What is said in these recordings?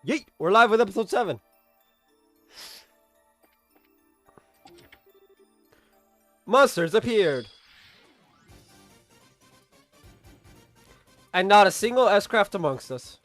Yeet! We're live with episode 7. Monsters appeared. And not a single S-craft amongst us.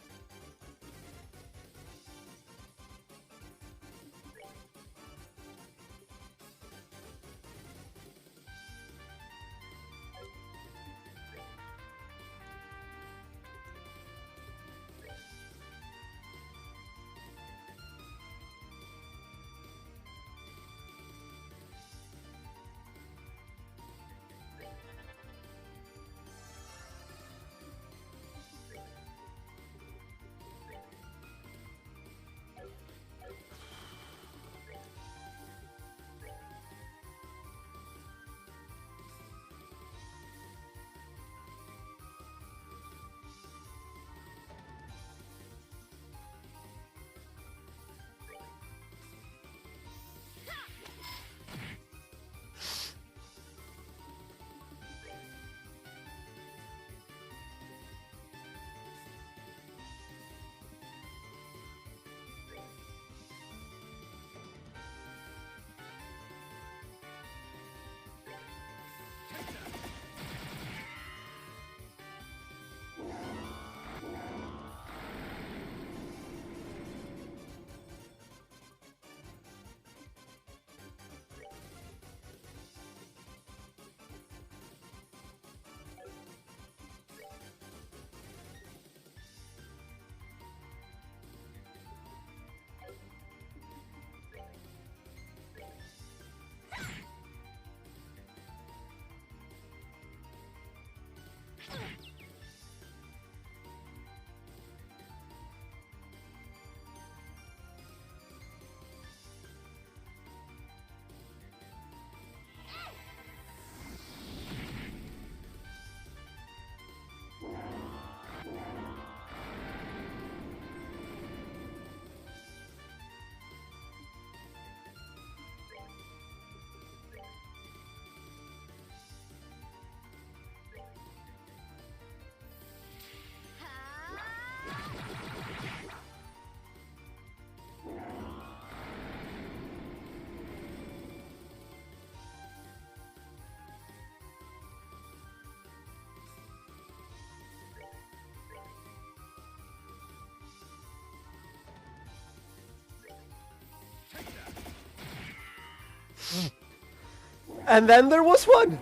And then there was one.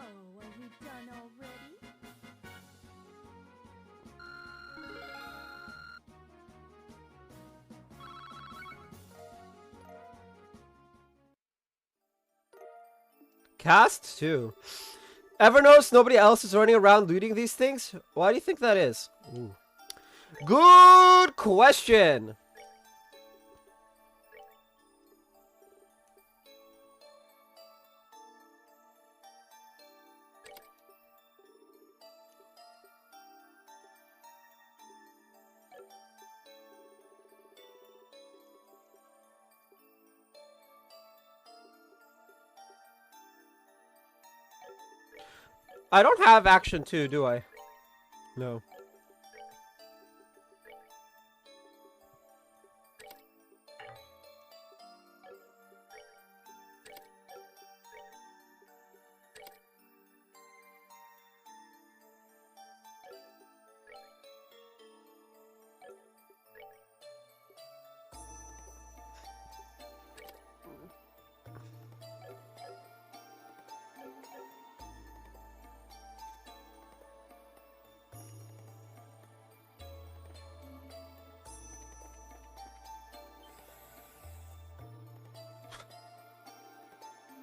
Oh, are you done already? Cast 2. Ever notice nobody else is running around looting these things? Why do you think that is? Ooh. Good question. I don't have action 2, do I? No.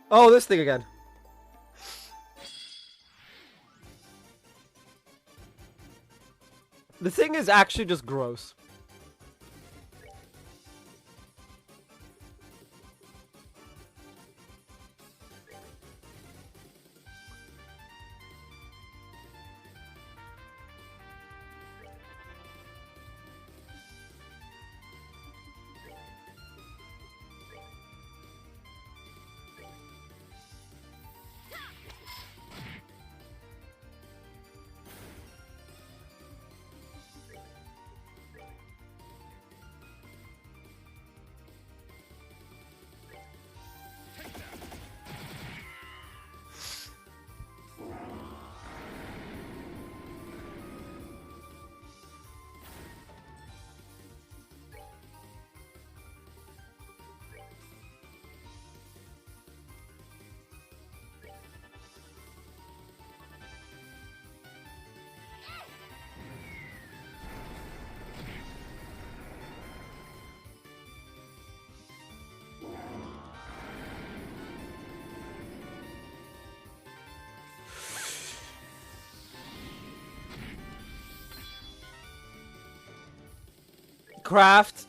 Oh, this thing again. The thing is actually just gross. Craft.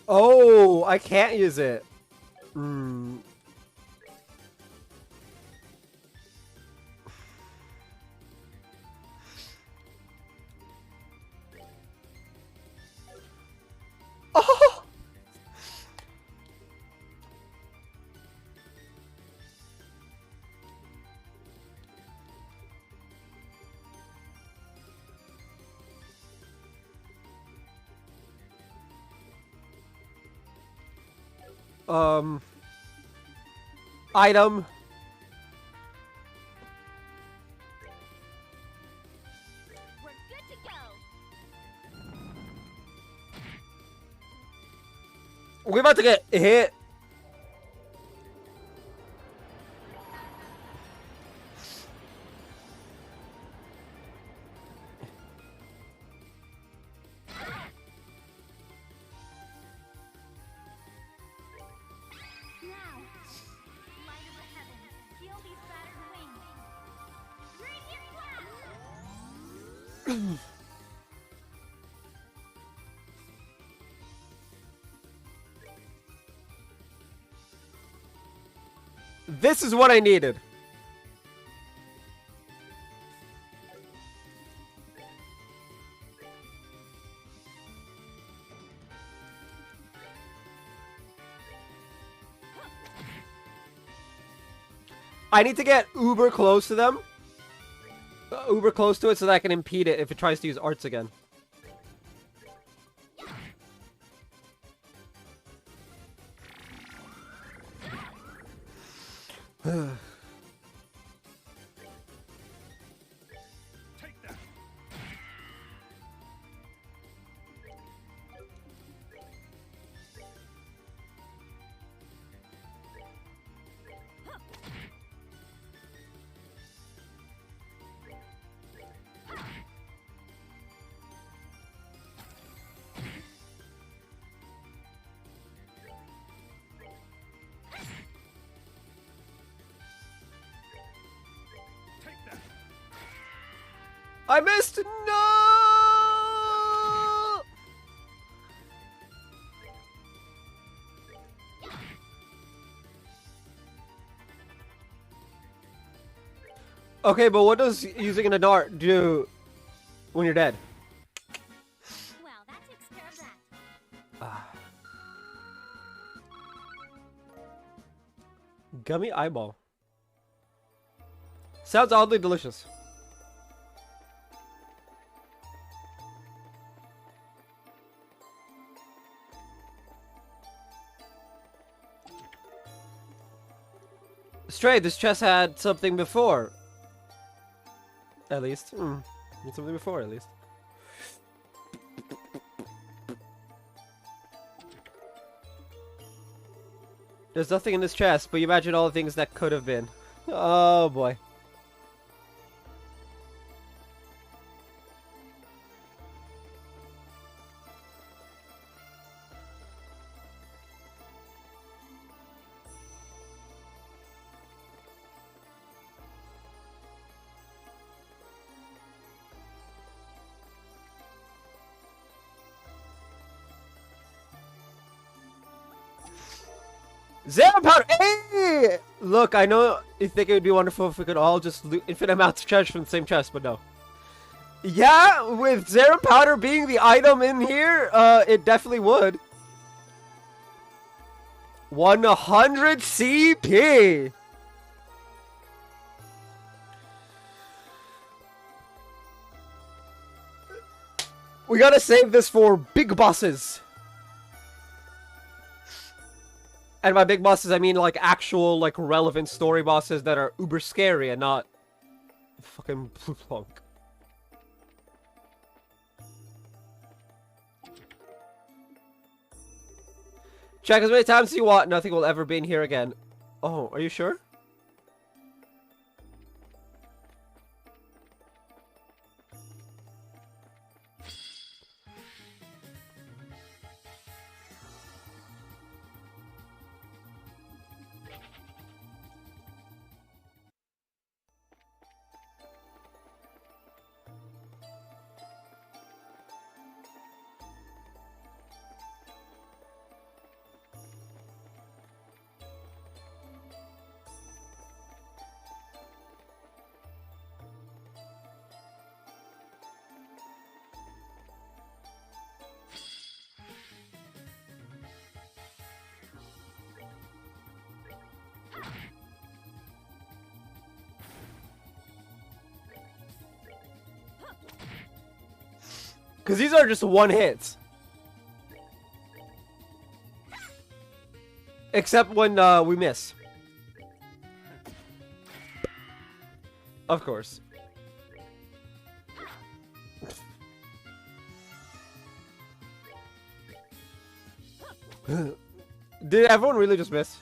Oh, I can't use it. Hmm. Oh! Item. We're good to go. We're about to get hit. Now, light of the heavens, heal these battered wings. Radiant blast! This is what I needed. I need to get uber close to them. Uber close to it so that I can impede it if it tries to use arts again. I missed! No! Okay, but what does using an dart do when you're dead? Well, that takes care of that. Gummy eyeball. Sounds oddly delicious. Stray, this chest had something before. At least. Had something before, at least. There's nothing in this chest, but you imagine all the things that could have been. Oh boy. Zero powder! Hey! Look, I know you think it would be wonderful if we could all just loot infinite amounts of treasure from the same chest, but no. Yeah, with Zero powder being the item in here, it definitely would. 100 CP! We gotta save this for big bosses. And by big bosses, I mean like actual, like relevant story bosses that are uber scary and not fucking Blue-Plonk. Check as many times as you want. Nothing will ever be in here again. Oh, are you sure? Because these are just one hits. Except when we miss. Of course. Did everyone really just miss?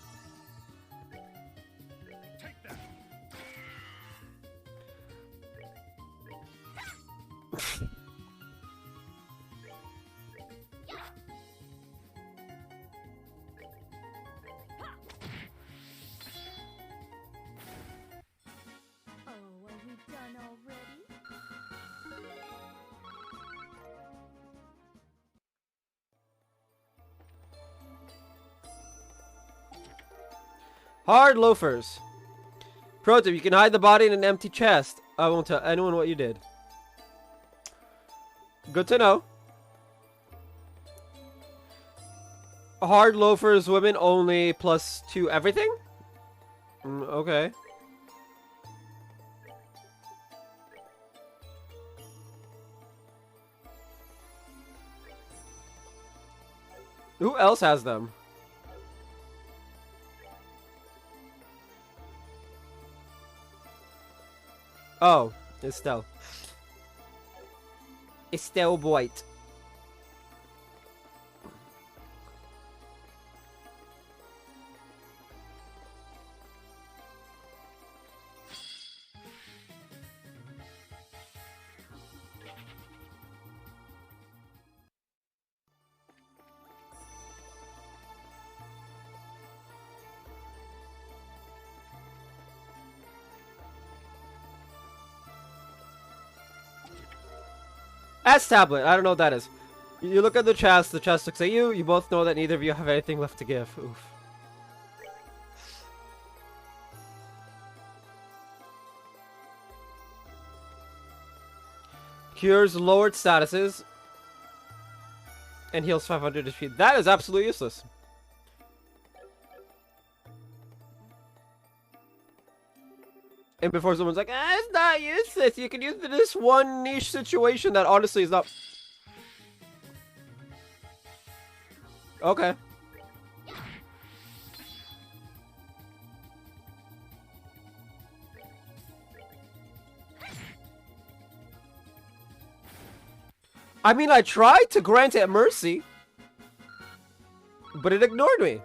Hard loafers. Pro tip, you can hide the body in an empty chest. I won't tell anyone what you did. Good to know. Hard loafers, women only, +2 everything? Okay. Who else has them? Oh, Estelle. Estelle White. S tablet. I don't know what that is. You look at the chest looks at you. You both know that neither of you have anything left to give. Oof. Cures lowered statuses. And heals 500 HP. That is absolutely useless. And before someone's like, it's not useless. You can use it in this one niche situation that honestly is not. Okay. I mean, I tried to grant it mercy, but it ignored me.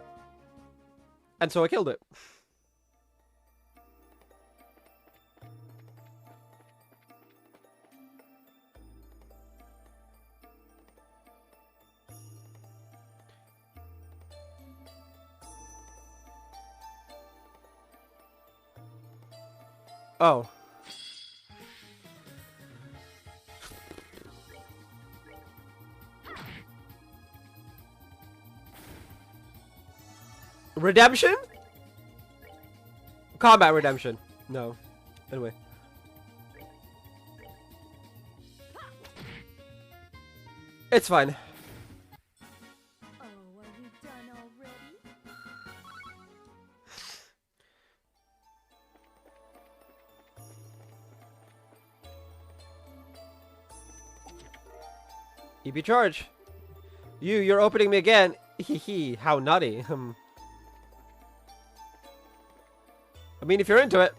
And so I killed it. Oh. Redemption? Combat redemption. No. Anyway. It's fine. Oh, are we done already? EP charge. You're opening me again. Hee how naughty. I mean, if you're into it.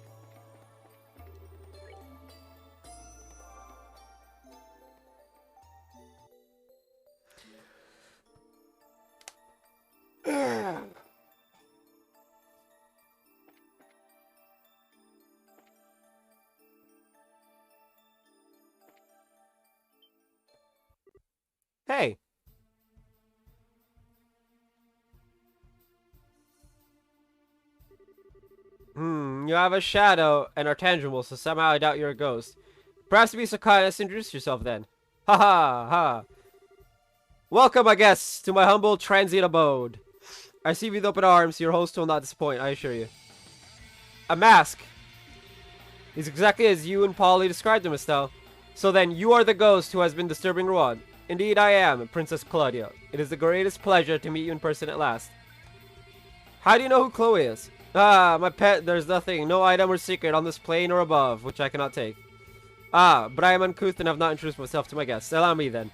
Hey. You have a shadow and are tangible, so somehow I doubt you're a ghost. Perhaps to be so kind as to introduce yourself then. Ha ha ha. Welcome, I guess, to my humble transient abode. I see you with open arms. Your host will not disappoint, I assure you. A mask. He's exactly as you and Polly described him, Estelle. So then, you are the ghost who has been disturbing Ruan. Indeed, I am, Princess Claudia. It is the greatest pleasure to meet you in person at last. How do you know who Chloe is? Ah, my pet, there's nothing, no item or secret on this plane or above, which I cannot take. Ah, but I am uncouth and have not introduced myself to my guests. Allow me then.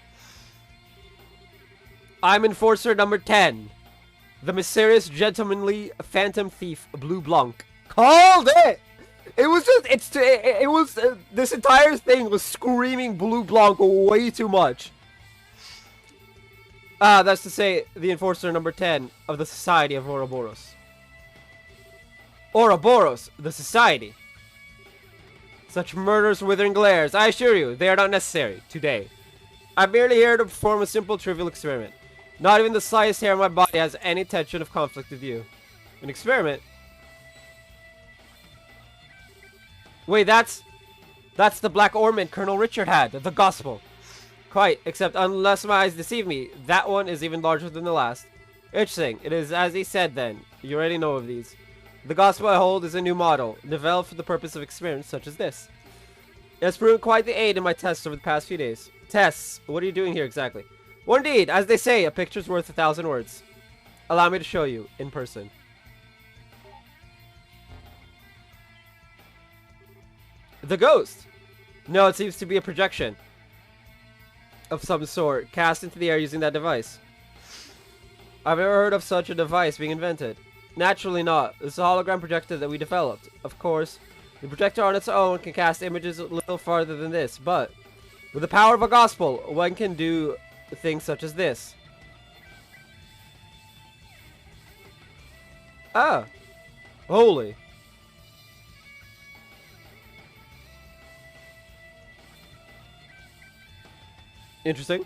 I'm Enforcer number 10. The mysterious, gentlemanly phantom thief, Blue Blanc. Called it! It was just, it was, this entire thing was screaming Blue Blanc way too much. That's to say, the Enforcer number 10 of the Society of Ouroboros. Ouroboros, the Society. Such murderous withering glares, I assure you, they are not necessary, today. I'm merely here to perform a simple trivial experiment. Not even the slightest hair on my body has any intention of conflict with you. An experiment? Wait, that's the black ornament Colonel Richard had, the gospel. Quite, except unless my eyes deceive me, that one is even larger than the last. Interesting, it is as he said then. You already know of these. The gospel I hold is a new model, developed for the purpose of experiments such as this. It has proven quite the aid in my tests over the past few days. Tests? What are you doing here exactly? Well, indeed, as they say, a picture's worth 1,000 words. Allow me to show you, in person. The ghost! No, it seems to be a projection of some sort, cast into the air using that device. I've never heard of such a device being invented. Naturally not. This is a hologram projector that we developed. Of course, the projector on its own can cast images a little farther than this, but with the power of a gospel, one can do things such as this. Ah! Holy. Interesting.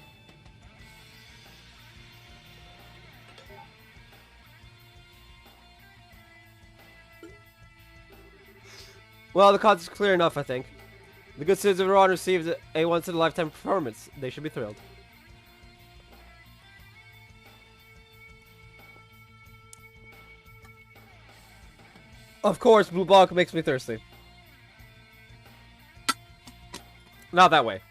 Well, the cause is clear enough, I think. The good citizens of Iran received a once-in-a-lifetime performance. They should be thrilled. Of course, Blue Blanc makes me thirsty. Not that way.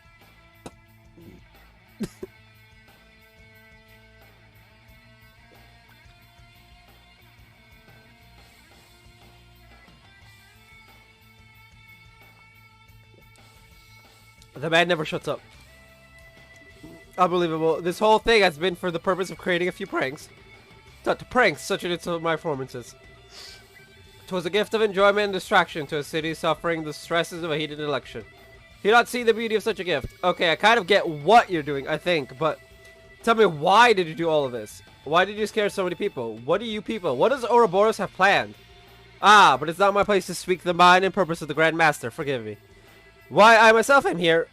The man never shuts up. Unbelievable. This whole thing has been for the purpose of creating a few pranks. Pranks, such as my performances. 'Twas a gift of enjoyment and distraction to a city suffering the stresses of a heated election. Do you not see the beauty of such a gift? Okay, I kind of get what you're doing, I think, but tell me, why did you do all of this? Why did you scare so many people? What do you people? What does Ouroboros have planned? Ah, but it's not my place to speak the mind and purpose of the Grand Master. Forgive me. Why, I myself am here.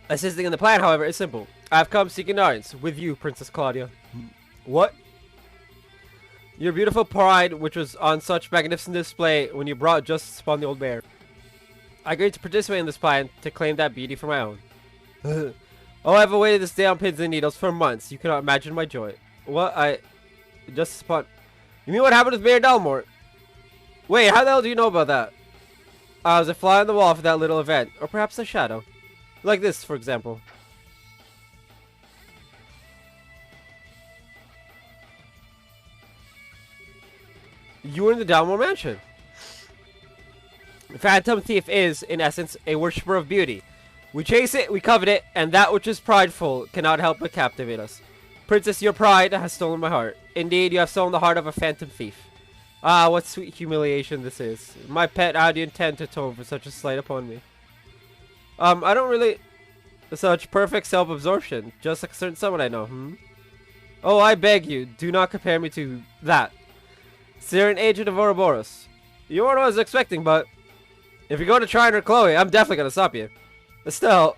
Assisting in the plan, however, is simple. I have come seeking audience with you, Princess Claudia. What? Your beautiful pride, which was on such magnificent display when you brought justice upon the old bear. I agreed to participate in this plan to claim that beauty for my own. Oh, I've awaited this day on pins and needles for months. You cannot imagine my joy. What? Justice upon... You mean what happened with Mayor Delmore? Wait, how the hell do you know about that? I was a fly on the wall for that little event. Or perhaps a shadow. Like this, for example. You were in the Dalmore Mansion. The Phantom Thief is, in essence, a worshipper of beauty. We chase it, we covet it, and that which is prideful cannot help but captivate us. Princess, your pride has stolen my heart. Indeed, you have stolen the heart of a phantom thief. Ah, what sweet humiliation this is. My pet, how do you intend to atone for such a slight upon me? I don't really... Such perfect self-absorption, just like a certain someone I know, Oh, I beg you, do not compare me to that. You're an agent of Ouroboros. You weren't what I was expecting, but if you're going to try and hurt Chloe, I'm definitely going to stop you. But still...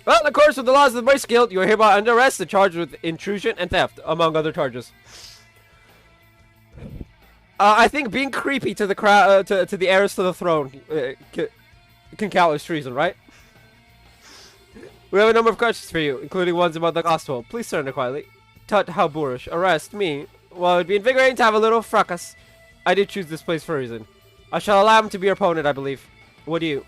Well, of course, with the laws of the Brace Guild, you are hereby under arrest and charged with intrusion and theft, among other charges. I think being creepy to the crowd, to the heirs to the throne, can count as treason, right? We have a number of questions for you, including ones about the gospel. Please surrender quietly. Tut, how boorish. Arrest me. Well, it'd be invigorating to have a little fracas. I did choose this place for a reason. I shall allow him to be your opponent, I believe. What do you?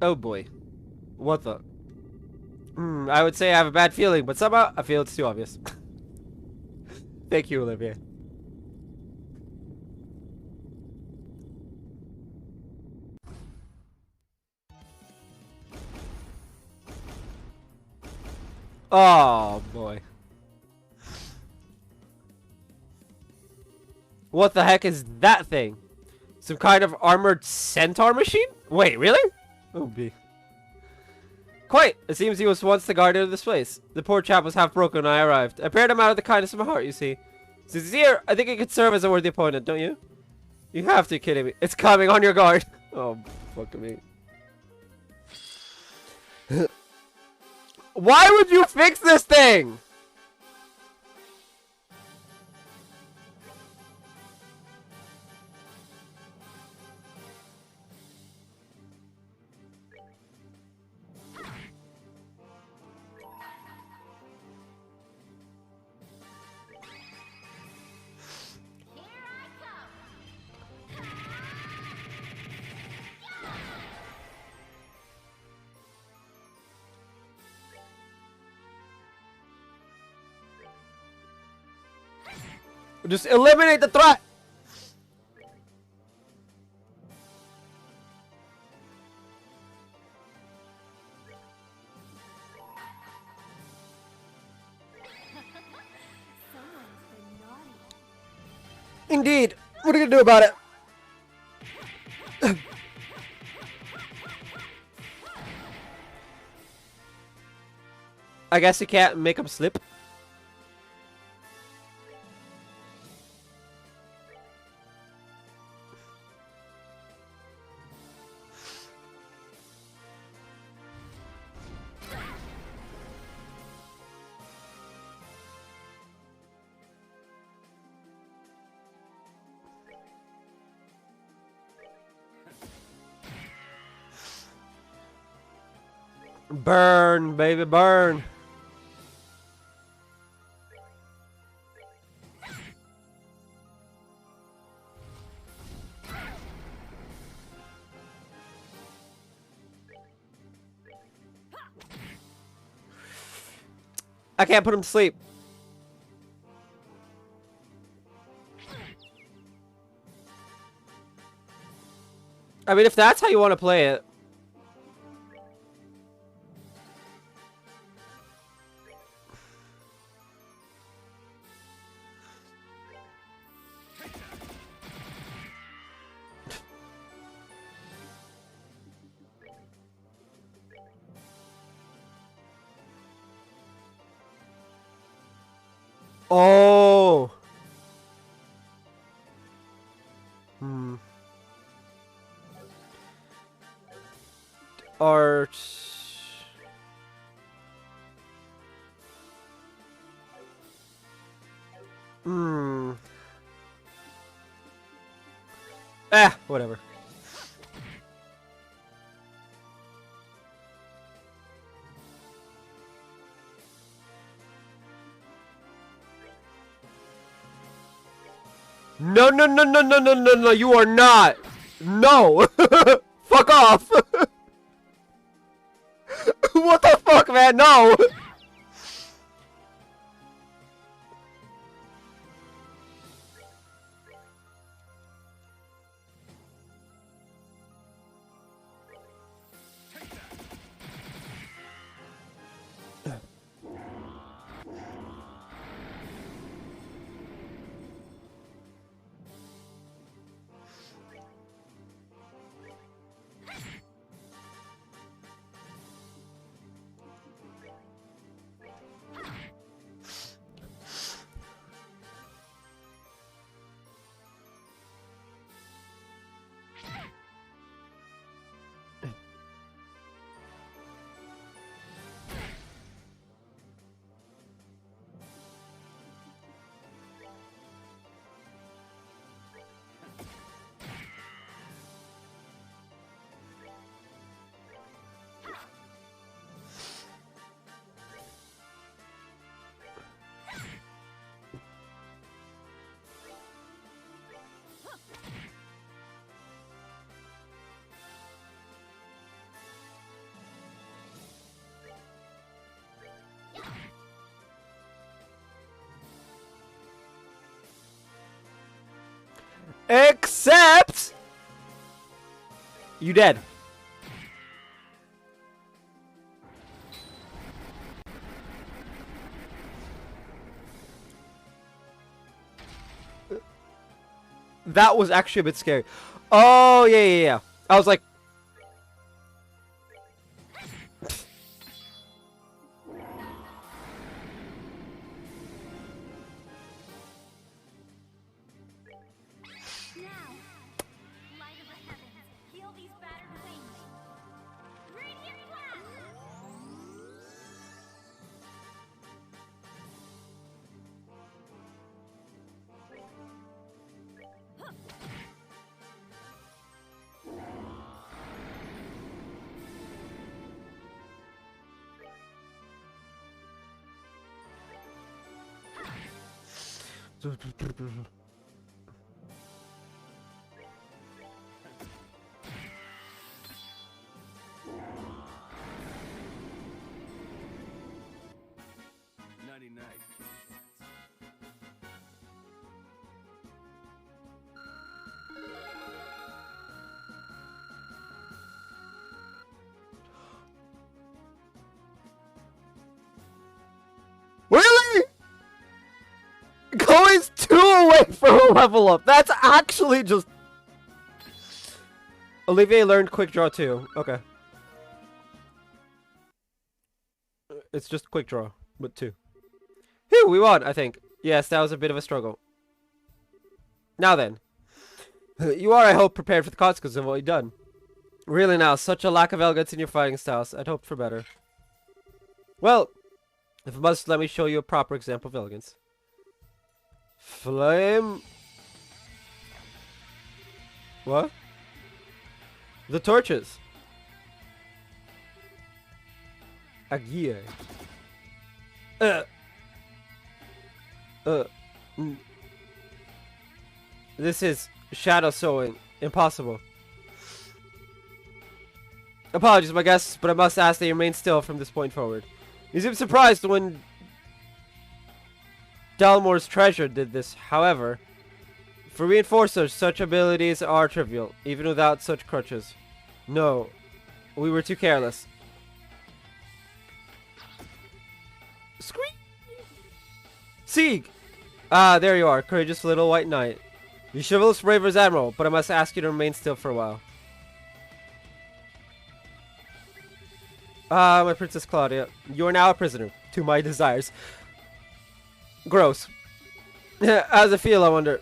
Oh boy. What the? I would say I have a bad feeling, but somehow I feel it's too obvious. Thank you, Olivia. Oh boy. What the heck is that thing? Some kind of armored centaur machine? Wait, really? Oh, B. Quite. It seems he was once the guardian of this place. The poor chap was half broken when I arrived. I paired him out of the kindness of my heart, you see. Since he's here, I think he could serve as a worthy opponent, don't you? You have to be kidding me. It's coming, on your guard. Oh, fuck me. Why would you fix this thing? Just eliminate the threat. Someone's been naughty. Indeed. What are you gonna do about it? I guess you can't make him slip. Burn, baby, burn. I can't put him to sleep. I mean, if that's how you want to play it. Oh. Art. Whatever. No, no, no, no, no, no, no, no, you are not. No. Fuck off. What the fuck, man? No. Except you dead. That was actually a bit scary. Oh, yeah. I was like... Now, light of the heavens, heal these battered wings. Radiant blast! Really? Chloe's 2 away from a level up. That's actually just... Olivier learned quick draw too. Okay. It's just quick draw, but 2. Phew, we won, I think. Yes, that was a bit of a struggle. Now then. You are, I hope, prepared for the consequences of what you've done. Really now, such a lack of elegance in your fighting styles. I'd hoped for better. Well, if you must, let me show you a proper example of elegance. Flame... What? The torches. Aguirre. This is shadow sowing. Impossible. Apologies, my guests, but I must ask that you remain still from this point forward. You seem surprised when Dalmore's treasure did this. However, for reinforcers, such abilities are trivial, even without such crutches. No, we were too careless. Squeak! Sieg! Ah, there you are, courageous little white knight. You chivalrous brave as admiral, but I must ask you to remain still for a while. Ah, my Princess Claudia, you are now a prisoner to my desires. Gross. How's it feel, I wonder?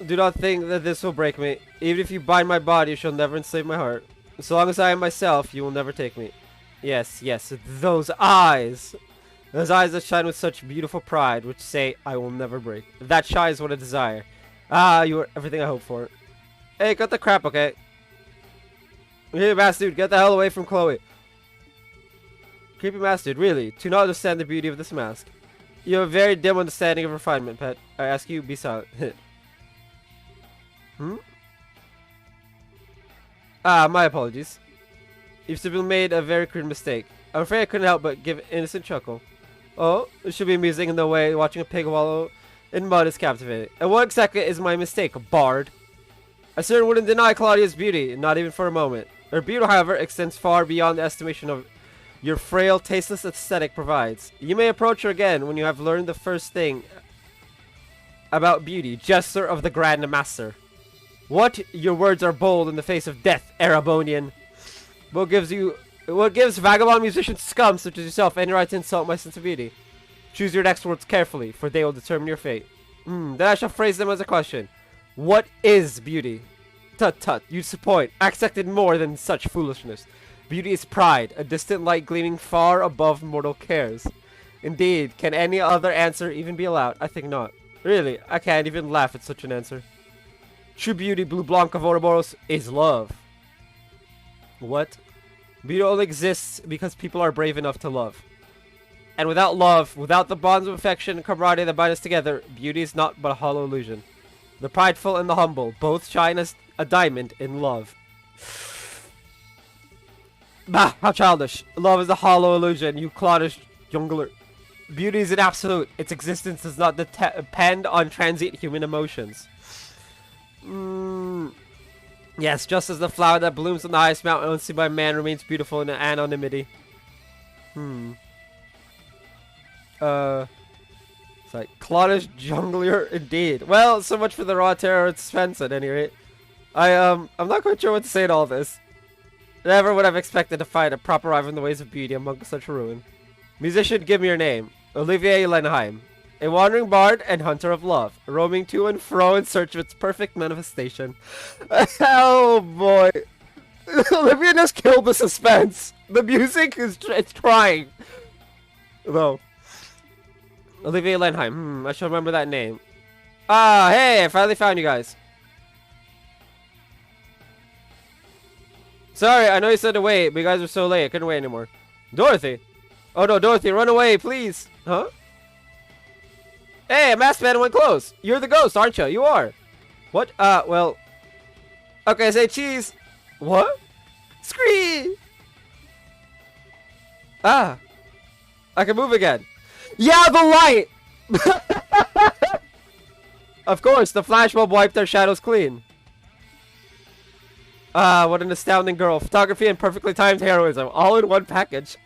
Do not think that this will break me. Even if you bind my body, you shall never enslave my heart. So long as I am myself, you will never take me. Yes, yes, those eyes! Those eyes that shine with such beautiful pride, which say, I will never break. That shines what I desire. Ah, you are everything I hope for. Hey, cut the crap, okay? Hey, Master Dude, get the hell away from Chloe. Creepy Master Dude, really? Do not understand the beauty of this mask. You have a very dim understanding of refinement, pet. I ask you, be silent. Ah, my apologies. You've simply made a very crude mistake. I'm afraid I couldn't help but give an innocent chuckle. Oh, it should be amusing in the way watching a pig wallow in mud is captivating. And what exactly is my mistake, bard? I certainly wouldn't deny Claudia's beauty, not even for a moment. Her beauty, however, extends far beyond the estimation of your frail, tasteless aesthetic provides. You may approach her again when you have learned the first thing about beauty, Jester of the Grand Master. What? Your words are bold in the face of death, Erebonian. What gives vagabond musicians scum such as yourself any right to insult my sense of beauty? Choose your next words carefully, for they will determine your fate. Then I shall phrase them as a question. What is beauty? Tut tut, you disappoint. I expected more than such foolishness. Beauty is pride, a distant light gleaming far above mortal cares. Indeed, can any other answer even be allowed? I think not. Really, I can't even laugh at such an answer. True beauty, Blue Blanc of Ouroboros, is love. What? Beauty only exists because people are brave enough to love. And without love, without the bonds of affection and camaraderie that bind us together, beauty is not but a hollow illusion. The prideful and the humble both shine as a diamond in love. Bah, how childish. Love is a hollow illusion, you cloddish jungler. Beauty is an absolute. Its existence does not depend on transient human emotions. Yes, just as the flower that blooms on the highest mountain unseen by man remains beautiful in anonymity. It's like, Claudish jungler indeed. Well, so much for the raw terror suspense at any rate. I'm not quite sure what to say to all this. Never would have expected to find a proper rival in the ways of beauty among such a ruin. Musician, give me your name. Olivier Lenheim. A wandering bard and hunter of love, roaming to and fro in search of its perfect manifestation. Oh boy. Olivia just killed the suspense. The music is it's trying. Though. Olivier Lenheim. I should remember that name. Ah, hey, I finally found you guys. Sorry, I know you said to wait, but you guys were so late, I couldn't wait anymore. Dorothy? Oh no, Dorothy, run away, please. Huh? Hey, a masked man went close. You're the ghost, aren't you? You are. What? Well. Okay, say cheese. What? Scree! Ah. I can move again. Yeah, the light! Of course, the flashbulb wiped their shadows clean. Ah, what an astounding girl. Photography and perfectly timed heroism, all in one package.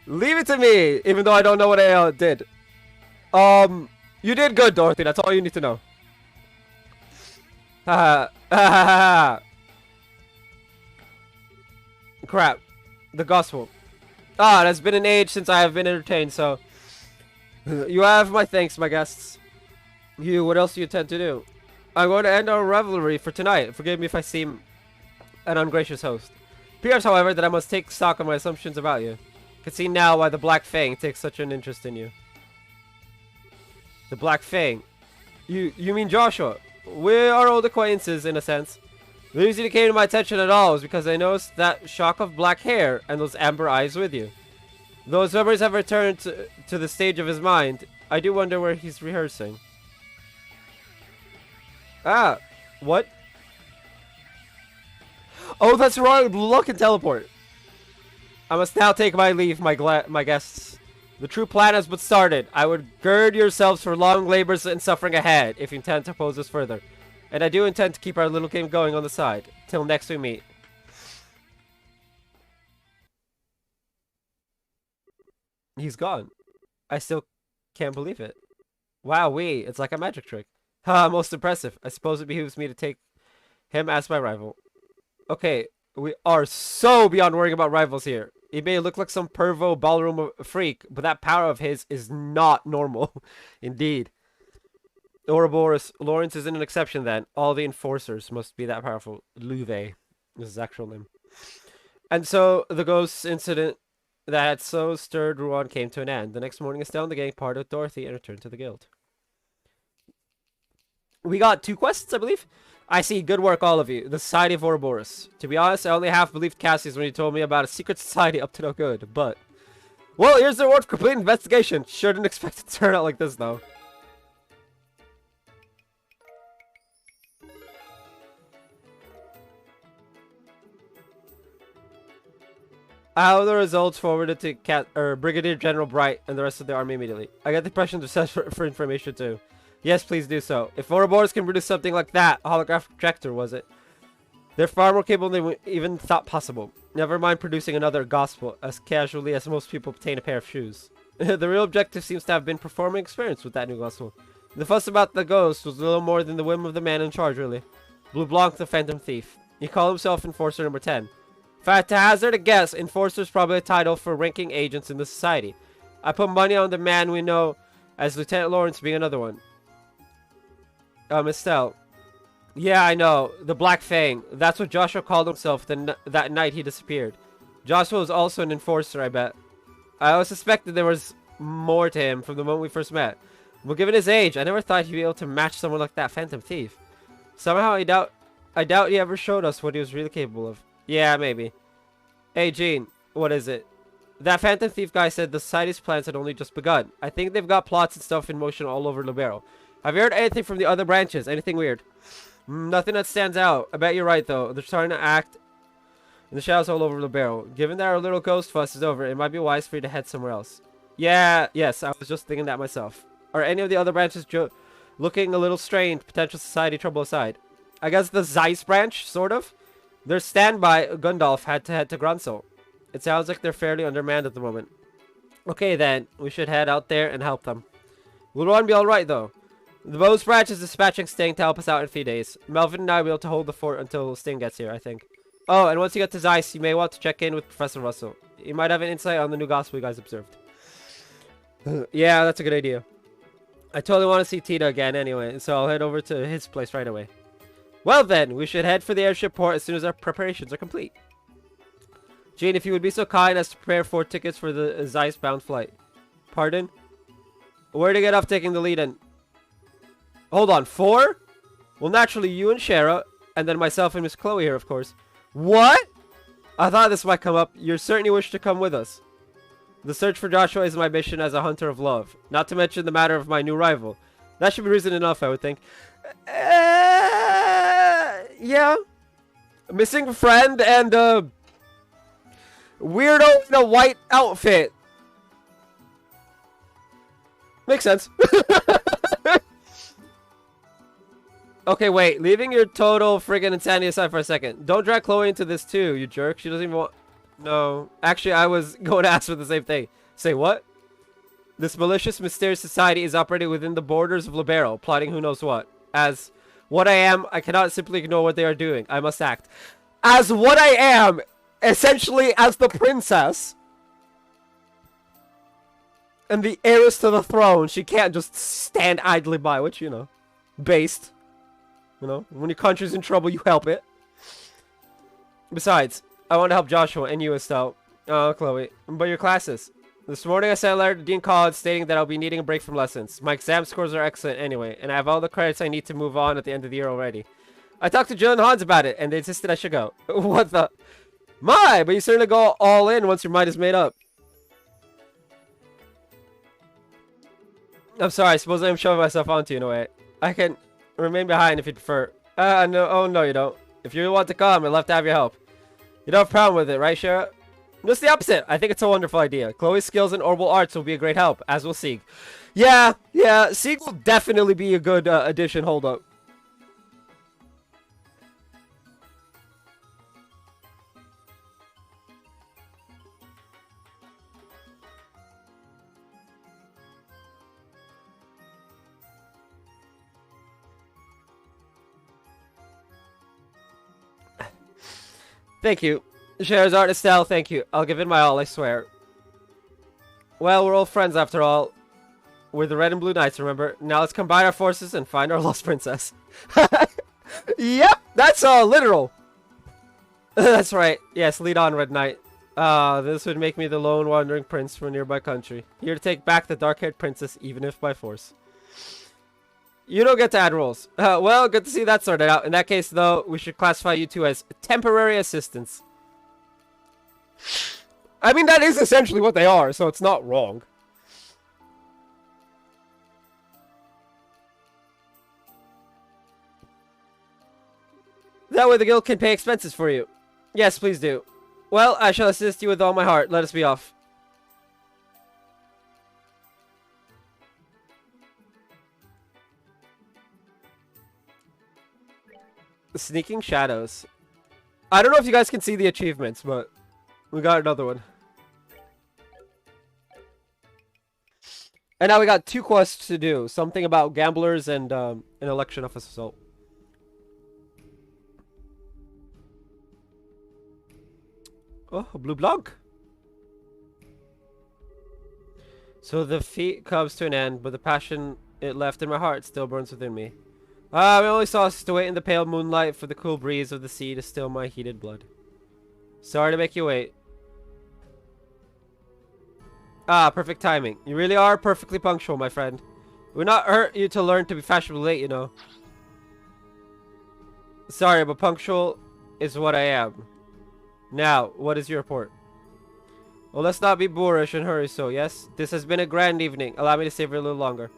Leave it to me, even though I don't know what I did. You did good, Dorothy. That's all you need to know. Crap. The gospel. Ah, it has been an age since I have been entertained, so... You have my thanks, my guests. What else do you intend to do? I'm going to end our revelry for tonight. Forgive me if I seem an ungracious host. Appears, however, that I must take stock of my assumptions about you. I can see now why the Black Fang takes such an interest in you. The Black Fang? You mean Joshua? We are old acquaintances, in a sense. The reason it came to my attention at all was because I noticed that shock of black hair and those amber eyes with you. Those memories have returned to the stage of his mind. I do wonder where he's rehearsing. Ah, what? Oh, that's right. Look and teleport. I must now take my leave, my guests. The true plan has but started. I would gird yourselves for long labors and suffering ahead, if you intend to oppose us further. And I do intend to keep our little game going on the side. Till next we meet. He's gone. I still can't believe it. Wowee, it's like a magic trick. Ha, most impressive. I suppose it behooves me to take him as my rival. Okay, we are so beyond worrying about rivals here. He may look like some pervo ballroom freak, but that power of his is not normal. Indeed. Ouroboros, Lawrence isn't an exception then. All the enforcers must be that powerful. Louve is his actual name. And so, the ghost incident that had so stirred Rouen came to an end. The next morning, Estelle and the gang parted with Dorothy and returned to the guild. We got 2 quests, I believe. I see. Good work, all of you. The Society of Ouroboros. To be honest, I only half believed Cassius when he told me about a secret society up to no good, but... Well, here's the reward for complete investigation. Shouldn't expect it to turn out like this, though. I have the results forwarded to Brigadier General Bright and the rest of the army immediately. I get the impression to search for information too. Yes, please do so. If Ouroboros can produce something like that, holographic projector was it? They're far more capable than we even thought possible. Never mind producing another gospel as casually as most people obtain a pair of shoes. The real objective seems to have been performing experience with that new gospel. The fuss about the ghost was little more than the whim of the man in charge, really. Blue Blanc, the Phantom Thief. He called himself Enforcer number 10. If I had to hazard a guess, Enforcer's probably a title for ranking agents in the society. I put money on the man we know as Lieutenant Lawrence being another one. Estelle. Yeah, I know. The Black Fang. That's what Joshua called himself that night he disappeared. Joshua was also an enforcer, I bet. I always suspected there was more to him from the moment we first met. But given his age, I never thought he'd be able to match someone like that Phantom Thief. Somehow I doubt he ever showed us what he was really capable of. Yeah, maybe. Hey, Gene. What is it? That Phantom Thief guy said the Society's plans had only just begun. I think they've got plots and stuff in motion all over Libero. Have you heard anything from the other branches? Anything weird? Nothing that stands out. I bet you're right, though. They're starting to act in the shadows all over Libero. Given that our little ghost fuss is over, it might be wise for you to head somewhere else. Yes, I was just thinking that myself. Are any of the other branches looking a little strained, potential society trouble aside? I guess the Zeiss branch, sort of? Their standby, Gundalf, had to head to Grunsel. It sounds like they're fairly undermanned at the moment. Okay then, we should head out there and help them. Will Ron be alright, though? The Bose branch is dispatching Sting to help us out in a few days. Melvin and I will be able to hold the fort until Sting gets here, I think. Oh, and once you get to Zeiss, you may want to check in with Professor Russell. He might have an insight on the new gospel you guys observed. Yeah, that's a good idea. I totally want to see Tita again anyway, so I'll head over to his place right away. Well then, we should head for the airship port as soon as our preparations are complete. Jean, if you would be so kind as to prepare 4 tickets for the Zeiss-bound flight. Pardon? Where to get off taking the lead in? Hold on, 4? Well, naturally, you and Shara, and then myself and Miss Chloe here, of course. What? I thought this might come up. You certainly wish to come with us. The search for Joshua is my mission as a hunter of love. Not to mention the matter of my new rival. That should be reason enough, I would think. Yeah. A missing friend and a weirdo in a white outfit. Makes sense. Okay, wait. Leaving your total friggin' insanity aside for a second. Don't drag Chloe into this too, you jerk. She doesn't even want... No. Actually, I was going to ask for the same thing. Say what? This malicious, mysterious society is operating within the borders of Libero, plotting who knows what. As what I am, I cannot simply ignore what they are doing. I must act. As what I am, essentially as the princess and the heiress to the throne, she can't just stand idly by, which, you know, based. You know, when your country's in trouble, you help it. Besides, I want to help Joshua and you, Estelle. Oh, Chloe. But your classes. This morning I sent a letter to Dean Collins stating that I'll be needing a break from lessons. My exam scores are excellent anyway, and I have all the credits I need to move on at the end of the year already. I talked to Jill and Hans about it, and they insisted I should go. What the... My, but you certainly go all in once your mind is made up. I'm sorry, I suppose I'm shoving myself onto you in a way. I can remain behind if you prefer. No, oh no you don't. If you want to come, I'd love to have your help. You don't have a problem with it, right, Shara? Just the opposite. I think it's a wonderful idea. Chloe's skills in orbital arts will be a great help, as will Sieg. Yeah, Sieg will definitely be a good addition. Hold up. Thank you. Scheherazade, Estelle, thank you. I'll give it my all, I swear. Well, we're old friends after all. We're the Red and Blue Knights, remember? Now let's combine our forces and find our lost princess. Yep, that's literal. That's right. Yes, lead on, Red Knight. This would make me the lone wandering prince from a nearby country. Here to take back the dark-haired princess, even if by force. You don't get to add rules. Well, good to see that sorted out. In that case, though, we should classify you two as temporary assistants. I mean, that is essentially what they are, so it's not wrong. That way the guild can pay expenses for you. Yes, please do. Well, I shall assist you with all my heart. Let us be off. Sneaking Shadows. I don't know if you guys can see the achievements, but we got another one. And now we got 2 quests to do. Something about gamblers and an election office assault. Oh, a blue block. So the feat comes to an end, but the passion it left in my heart still burns within me. We only saw us to wait in the pale moonlight for the cool breeze of the sea to still my heated blood. Sorry to make you wait. Perfect timing. You really are perfectly punctual, my friend. It would not hurt you to learn to be fashionably late, you know. Sorry, but punctual is what I am. Now, what is your report? Well, let's not be boorish and hurry so, yes? This has been a grand evening. Allow me to savor a little longer.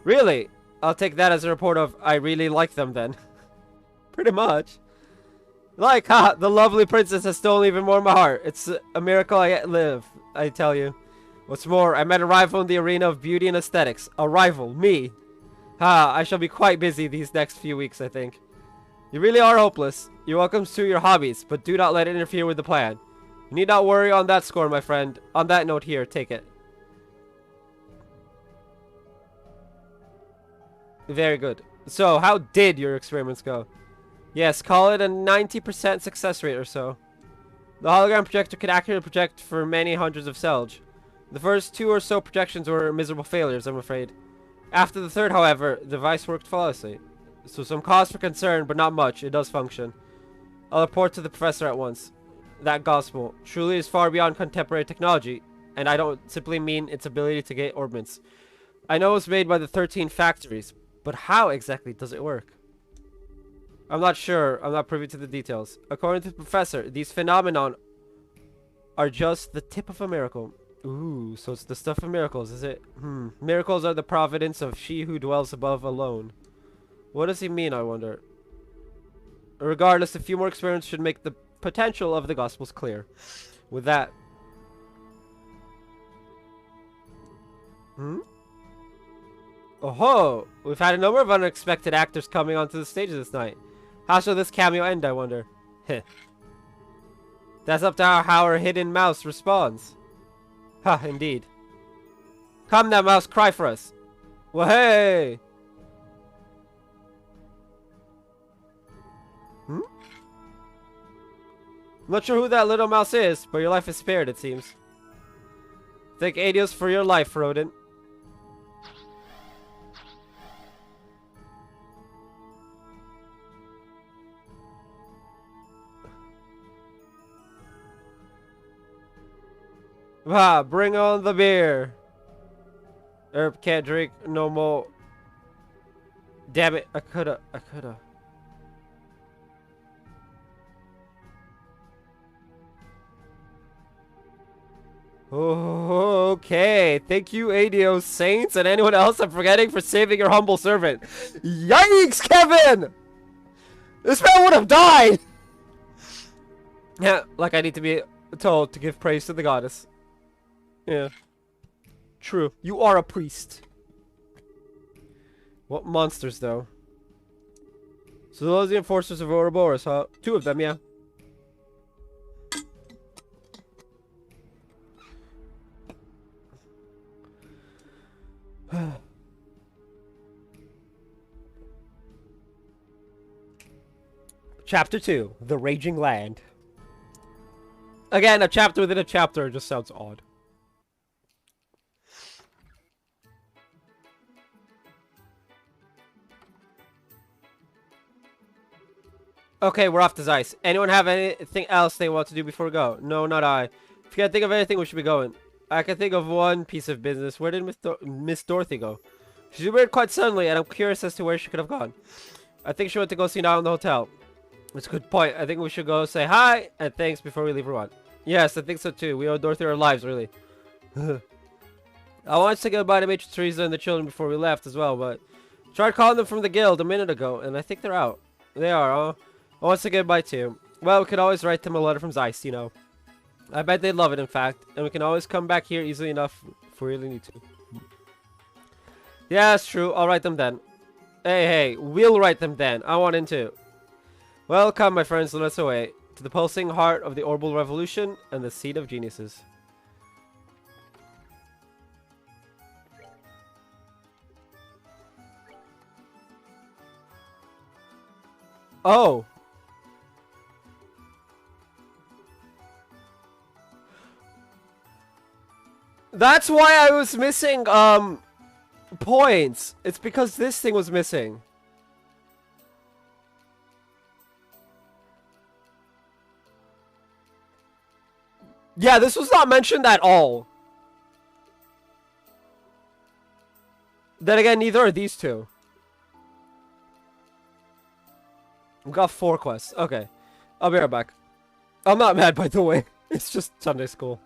Really? I'll take that as a report of I really like them then. Pretty much. Like, the lovely princess has stolen even more of my heart. It's a miracle I yet live, I tell you. What's more, I met a rival in the arena of beauty and aesthetics. A rival, me. I shall be quite busy these next few weeks, I think. You really are hopeless. You're welcome to your hobbies, but do not let it interfere with the plan. You need not worry on that score, my friend. On that note here, take it. Very good. So, how did your experiments go? Yes, call it a 90% success rate or so. The hologram projector could accurately project for many hundreds of cells. The first 2 or so projections were miserable failures, I'm afraid. After the third, however, the device worked flawlessly. So some cause for concern, but not much. It does function. I'll report to the professor at once. That gospel truly is far beyond contemporary technology, and I don't simply mean its ability to get orbits. I know it's made by the 13 factories, but how exactly does it work? I'm not sure. I'm not privy to the details. According to the professor, these phenomenon are just the tip of a miracle. Ooh, so it's the stuff of miracles, is it? Miracles are the providence of she who dwells above alone. What does he mean, I wonder? Regardless, a few more experiments should make the potential of the Gospels clear. With that... Oh-ho! We've had a number of unexpected actors coming onto the stage this night. How shall this cameo end, I wonder? Heh. That's up to how our hidden mouse responds. Ha, indeed. Come now, mouse, cry for us. Well, hey! I'm not sure who that little mouse is, but your life is spared, it seems. Thank Adios for your life, rodent. Ah, bring on the beer. Herb can't drink no more. Damn it, I coulda. Okay, thank you, ADO Saints, and anyone else I'm forgetting for saving your humble servant. Yikes, Kevin! This man would have died! Yeah, like I need to be told to give praise to the goddess. Yeah. True. You are a priest. What monsters, though? So those are the enforcers of Ouroboros, huh? 2 of them, yeah. Chapter 2. The Raging Land. Again, a chapter within a chapter just sounds odd. Okay, we're off to Zeiss. Anyone have anything else they want to do before we go? No, not I. If you can't think of anything, we should be going. I can think of one piece of business. Where did Miss Dorothy go? She disappeared quite suddenly, and I'm curious as to where she could have gone. I think she went to go see Now in the hotel. That's a good point. I think we should go say hi and thanks before we leave Rouen. Yes, I think so too. We owe Dorothy our lives, really. I wanted to say goodbye to Matron Teresa and the children before we left as well, but tried calling them from the guild a minute ago, and I think they're out. They are, huh? I want to say goodbye to. Well, we could always write them a letter from Zeiss, you know. I bet they'd love it, in fact, and we can always come back here easily enough if we really need to. Yeah, that's true. I'll write them then. Hey, we'll write them then. I want in too. Well, come, my friends, let us away to the pulsing heart of the Orbital Revolution and the seat of geniuses. Oh. That's why I was missing, points. It's because this thing was missing. Yeah, this was not mentioned at all. Then again, neither are these two. We got 4 quests. Okay. I'll be right back. I'm not mad, by the way. It's just Sunday school.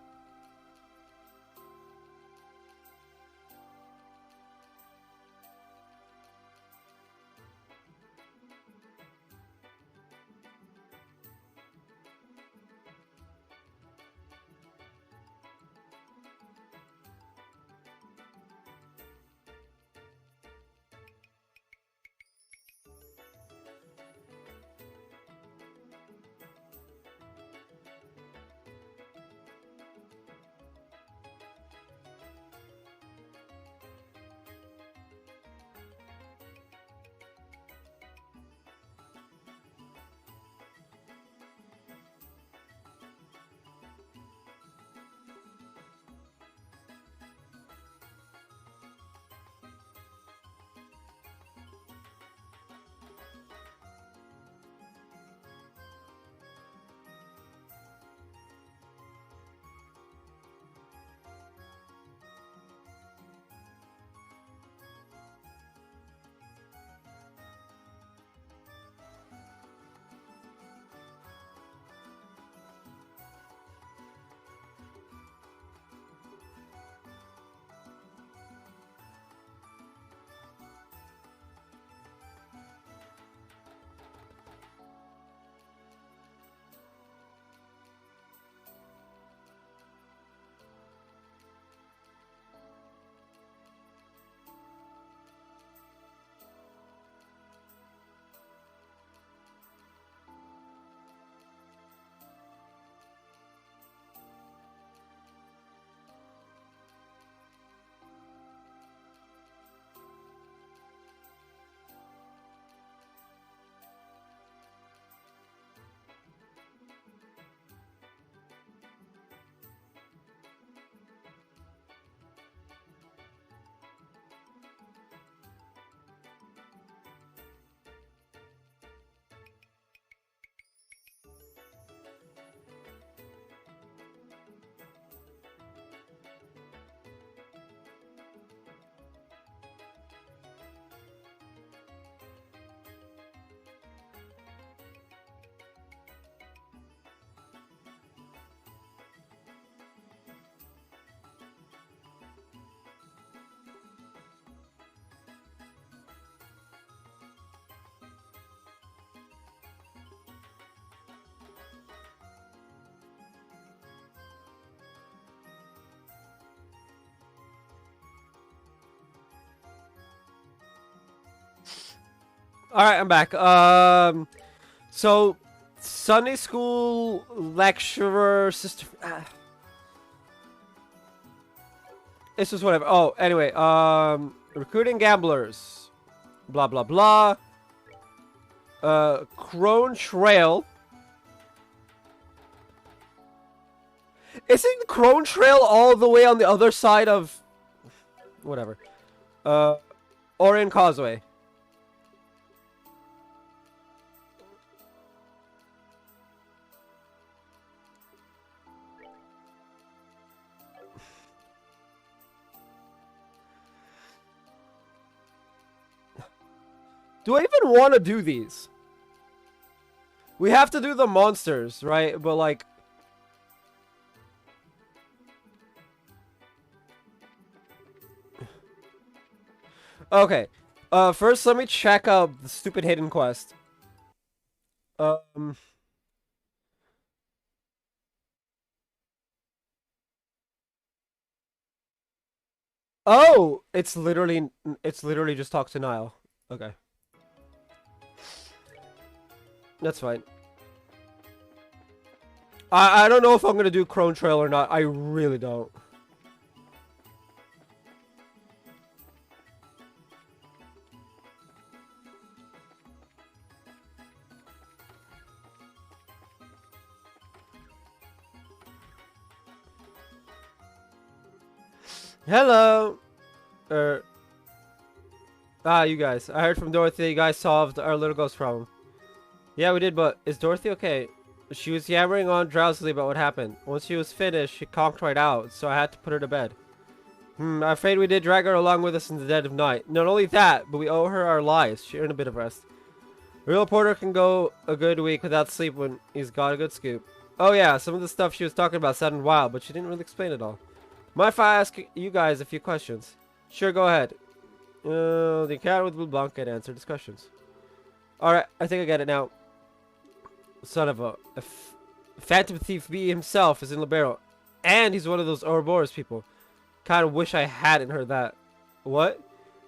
Alright, I'm back. So, Sunday school lecturer, sister... It's just whatever. Oh, anyway, recruiting gamblers. Blah, blah, blah. Crone Trail. Isn't Crone Trail all the way on the other side of... Whatever. Orion Causeway. Do I even want to do these? We have to do the monsters, right? But like... Okay. First let me check out the stupid hidden quest. Um... Oh! It's literally just talk to Niall. Okay. That's fine. I don't know if I'm gonna do Crone Trail or not. I really don't. Hello! You guys. I heard from Dorothy you guys solved our little ghost problem. Yeah, we did, but is Dorothy okay? She was yammering on drowsily about what happened. Once she was finished, she conked right out, so I had to put her to bed. I'm afraid we did drag her along with us in the dead of night. Not only that, but we owe her our lives. She earned a bit of rest. A real reporter can go a good week without sleep when he's got a good scoop. Oh yeah, some of the stuff she was talking about sounded wild, but she didn't really explain it all. Mind if I ask you guys a few questions? Sure, go ahead. The cat with blue blanc can answer these questions. Alright, I think I get it now. Son of a Phantom Thief B himself is in Libero. And he's one of those Ouroboros people. Kind of wish I hadn't heard that. What?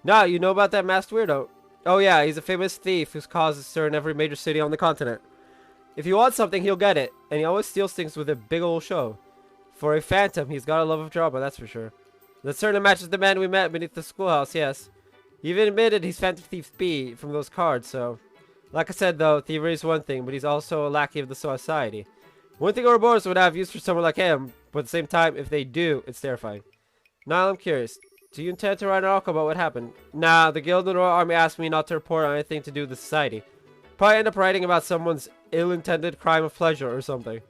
Nah, you know about that masked weirdo? Oh yeah, he's a famous thief whose cause is stirring every major city on the continent. If he wants something, he'll get it. And he always steals things with a big old show. For a phantom, he's got a love of drama, that's for sure. That certainly matches the man we met beneath the schoolhouse, yes. He even admitted he's Phantom Thief B from those cards, so... Like I said, though, thievery is one thing, but he's also a lackey of the society. One thing Ouroboros would have use for someone like him, but at the same time, if they do, it's terrifying. Niall, I'm curious. Do you intend to write an article about what happened? Nah, the Guild and Royal Army asked me not to report on anything to do with the society. Probably end up writing about someone's ill-intended crime of pleasure or something.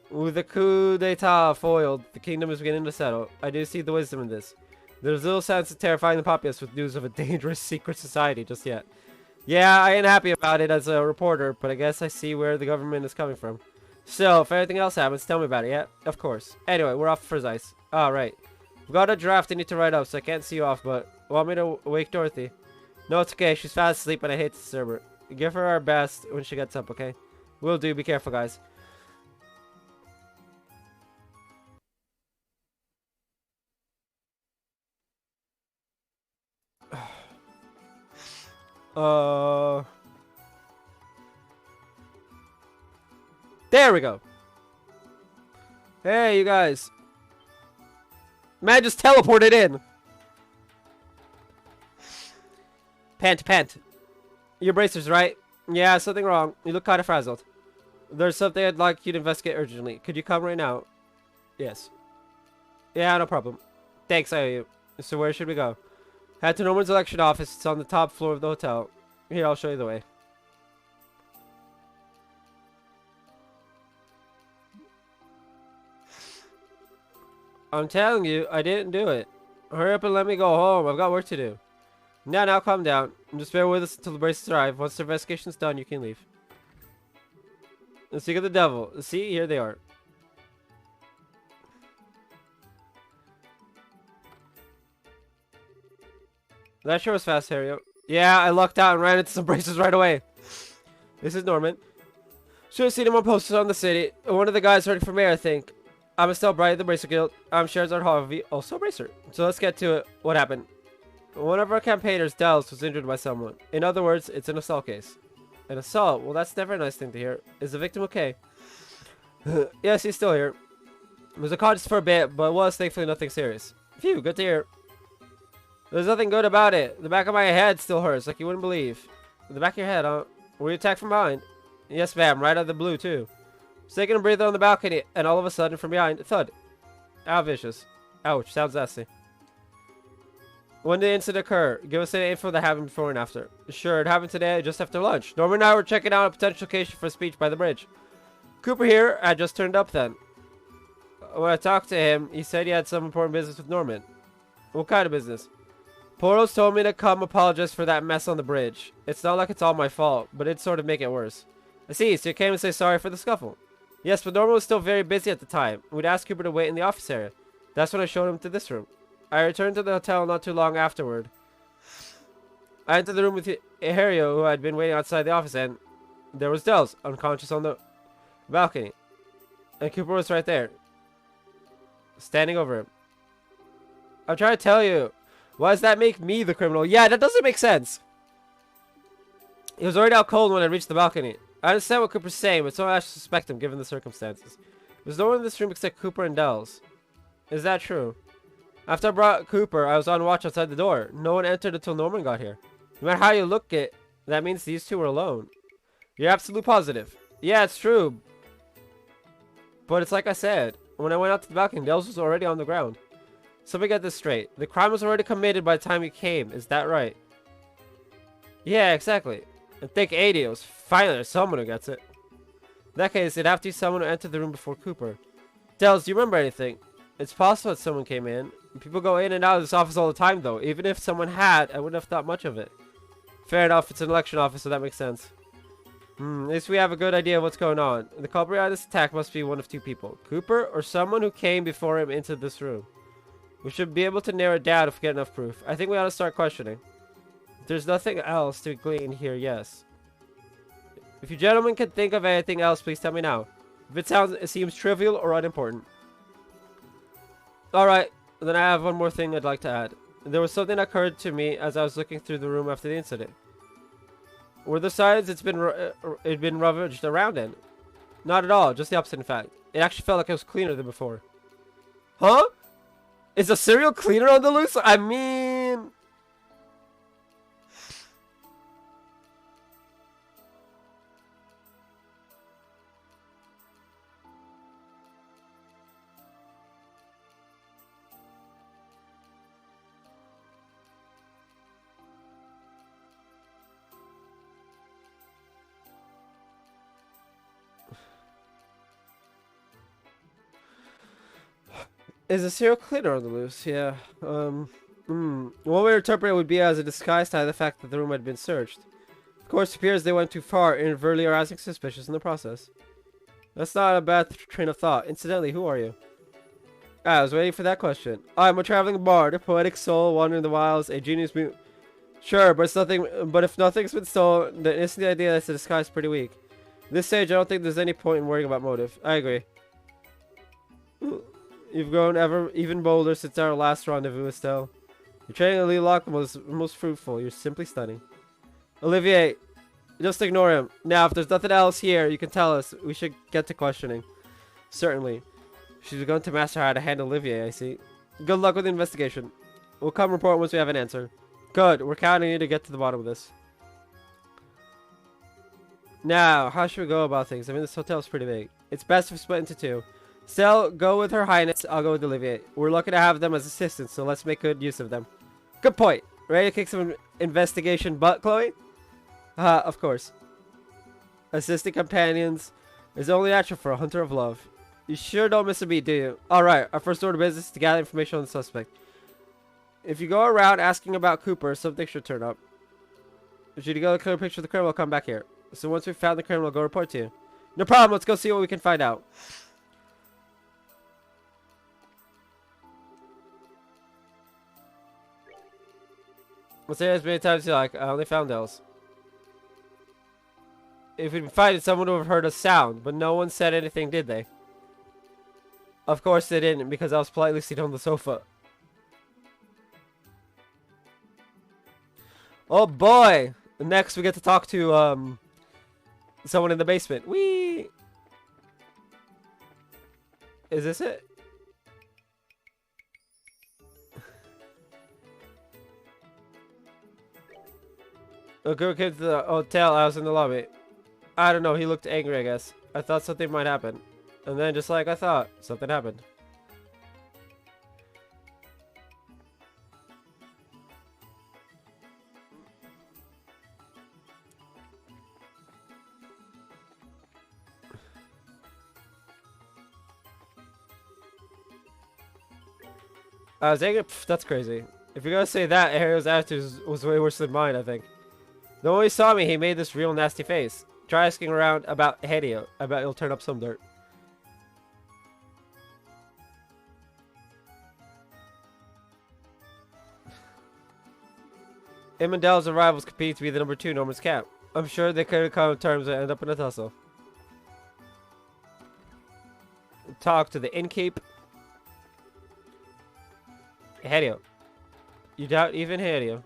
With the coup d'etat foiled, the kingdom is beginning to settle. I do see the wisdom in this. There's little sense of terrifying the populace with news of a dangerous secret society just yet. Yeah, I ain't happy about it as a reporter, but I guess I see where the government is coming from. So, if anything else happens, tell me about it, yeah? Of course. Anyway, we're off for Zeiss. Alright. We've got a draft I need to write up, so I can't see you off, but... Want me to wake Dorothy? No, it's okay. She's fast asleep and I hate to disturb her. Give her our best when she gets up, okay? Will do. Be careful, guys. There we go. Hey, you guys. Man just teleported in. Pant. Your bracers, right? Yeah, something wrong. You look kind of frazzled. There's something I'd like you to investigate urgently. Could you come right now? Yes. Yeah, no problem. Thanks, I owe you. So where should we go? Head to Norman's election office. It's on the top floor of the hotel. Here, I'll show you the way. I'm telling you, I didn't do it. Hurry up and let me go home. I've got work to do. Now, calm down. Just bear with us until the braces arrive. Once the investigation's done, you can leave. Let's look at the devil. See, here they are. That sure was fast, Harry. Yeah, I lucked out and ran into some braces right away. This is Norman. Should have seen him on posters on the city. One of the guys running for mayor, I think. I'm Estelle Bright, the Bracer Guild. I'm Sherzard Harvey, also a bracer. So let's get to it. What happened? One of our campaigners, Dels, was injured by someone. In other words, it's an assault case. An assault? Well, that's never a nice thing to hear. Is the victim okay? Yes, he's still here. He was unconscious for a bit, but was thankfully nothing serious. Phew, good to hear. There's nothing good about it. The back of my head still hurts, like you wouldn't believe. The back of your head, huh? Were you attacked from behind? Yes, ma'am, right out of the blue, too. I was taking a breather on the balcony, and all of a sudden, from behind, thud. Ow, vicious. Ouch, sounds nasty. When did the incident occur? Give us any info that happened before and after. Sure, it happened today, just after lunch. Norman and I were checking out a potential location for a speech by the bridge. Cooper here had just turned up then. When I talked to him, he said he had some important business with Norman. What kind of business? Poros told me to come apologize for that mess on the bridge. It's not like it's all my fault, but it'd sort of make it worse. I see, so you came to say sorry for the scuffle. Yes, but Norman was still very busy at the time. We'd asked Cooper to wait in the office area. That's when I showed him to this room. I returned to the hotel not too long afterward. I entered the room with Hario, who had been waiting outside the office, and there was Dels, unconscious on the balcony. And Cooper was right there, standing over him. I'm trying to tell you. Why does that make me the criminal? Yeah, that doesn't make sense. It was already out cold when I reached the balcony. I understand what Cooper's saying, but someone has to suspect him given the circumstances. There's no one in this room except Cooper and Dels. Is that true? After I brought Cooper, I was on watch outside the door. No one entered until Norman got here. No matter how you look at it, that means these two were alone. You're absolutely positive. Yeah, it's true. But it's like I said. When I went out to the balcony, Dels was already on the ground. So let me get this straight. The crime was already committed by the time you came. Is that right? Yeah, exactly. And think 80. It was finally there's someone who gets it. In that case, it'd have to be someone who entered the room before Cooper. Dels, do you remember anything? It's possible that someone came in. People go in and out of this office all the time, though. Even if someone had, I wouldn't have thought much of it. Fair enough. It's an election office, so that makes sense. At least we have a good idea of what's going on. The culprit behind this attack must be one of two people. Cooper or someone who came before him into this room. We should be able to narrow it down if we get enough proof. I think we ought to start questioning. If there's nothing else to glean here, yes. If you gentlemen can think of anything else, please tell me now. If it seems trivial or unimportant. Alright, then I have one more thing I'd like to add. There was something that occurred to me as I was looking through the room after the incident. Were the signs it'd been ravaged around in? Not at all, just the opposite in fact. It actually felt like it was cleaner than before. Huh? Is a serial cleaner on the loose? I mean... Is a serial cleaner on the loose? Yeah. One way to interpret it would be as a disguise to hide the fact that the room had been searched. Of course, it appears they went too far, inadvertently arousing suspicion in the process. That's not a bad train of thought. Incidentally, who are you? I was waiting for that question. I'm a traveling bard, a poetic soul wandering the wilds, a genius. Sure, but it's nothing. But if nothing's been stolen, then isn't the idea that it's a disguise pretty weak? At this stage, I don't think there's any point in worrying about motive. I agree. You've grown even bolder since our last rendezvous, Estelle. Your training at Lelock was most fruitful. You're simply stunning. Olivier, just ignore him. Now, if there's nothing else here, you can tell us. We should get to questioning. Certainly. She's going to master how to handle Olivier, I see. Good luck with the investigation. We'll come report once we have an answer. Good. We're counting you to get to the bottom of this. Now, how should we go about things? I mean, this hotel's pretty big. It's best if we split into two. Stell, go with Her Highness. I'll go with Olivier. We're lucky to have them as assistants, so let's make good use of them. Good point. Ready to kick some investigation butt, Chloe? Of course. Assistant companions is only natural for a hunter of love. You sure don't miss a beat, do you? Alright, our first order of business is to gather information on the suspect. If you go around asking about Cooper, something should turn up. If you go to a clear picture of the criminal, come back here. So once we've found the criminal, we'll go report to you. No problem, let's go see what we can find out. I'll say it as many times as you like. I only found Els. If we'd been fighting, someone would have heard a sound, but no one said anything, did they? Of course they didn't, because I was politely seated on the sofa. Oh boy! Next, we get to talk to someone in the basement. Whee! Is this it? A girl came to the hotel. I was in the lobby. I don't know. He looked angry, I guess. I thought something might happen. And then, just like I thought, something happened. I was angry? Pff, that's crazy. If you're gonna say that, Hario's attitude was way worse than mine, I think. The moment he saw me, he made this real nasty face. Try asking around about Hario. I bet he'll turn up some dirt. Him and Dell's rivals compete to be the number 2 Norman's camp. I'm sure they could come to terms and end up in a tussle. Talk to the innkeep. Hario. You doubt even Hario.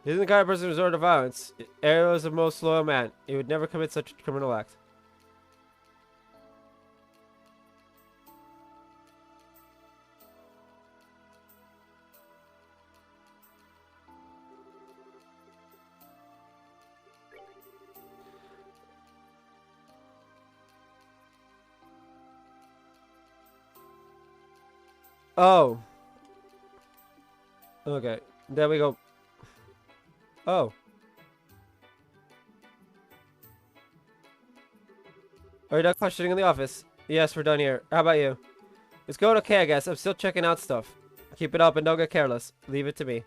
He isn't the kind of person to resort to violence. Hario is the most loyal man. He would never commit such a criminal act. Oh. Okay. There we go. Oh. Are you done questioning in the office? Yes, we're done here. How about you? It's going okay, I guess. I'm still checking out stuff. Keep it up and don't get careless. Leave it to me.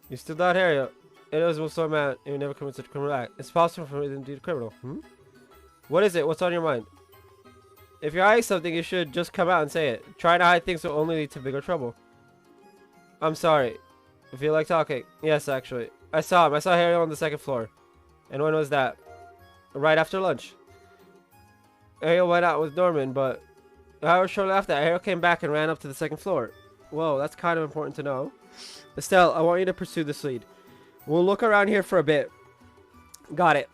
You still not Harry. It was most so mad. You never commit such a criminal act. It's possible for me to be a criminal. What is it? What's on your mind? If you're hiding something, you should just come out and say it. Trying to hide things will only lead to bigger trouble. I'm sorry. If you like talking. Yes, actually. I saw him. I saw Harry on the 2nd floor. And when was that? Right after lunch. Harry went out with Norman, but however shortly after that, Harry came back and ran up to the 2nd floor. Whoa, that's kind of important to know. Estelle, I want you to pursue this lead. We'll look around here for a bit. Got it.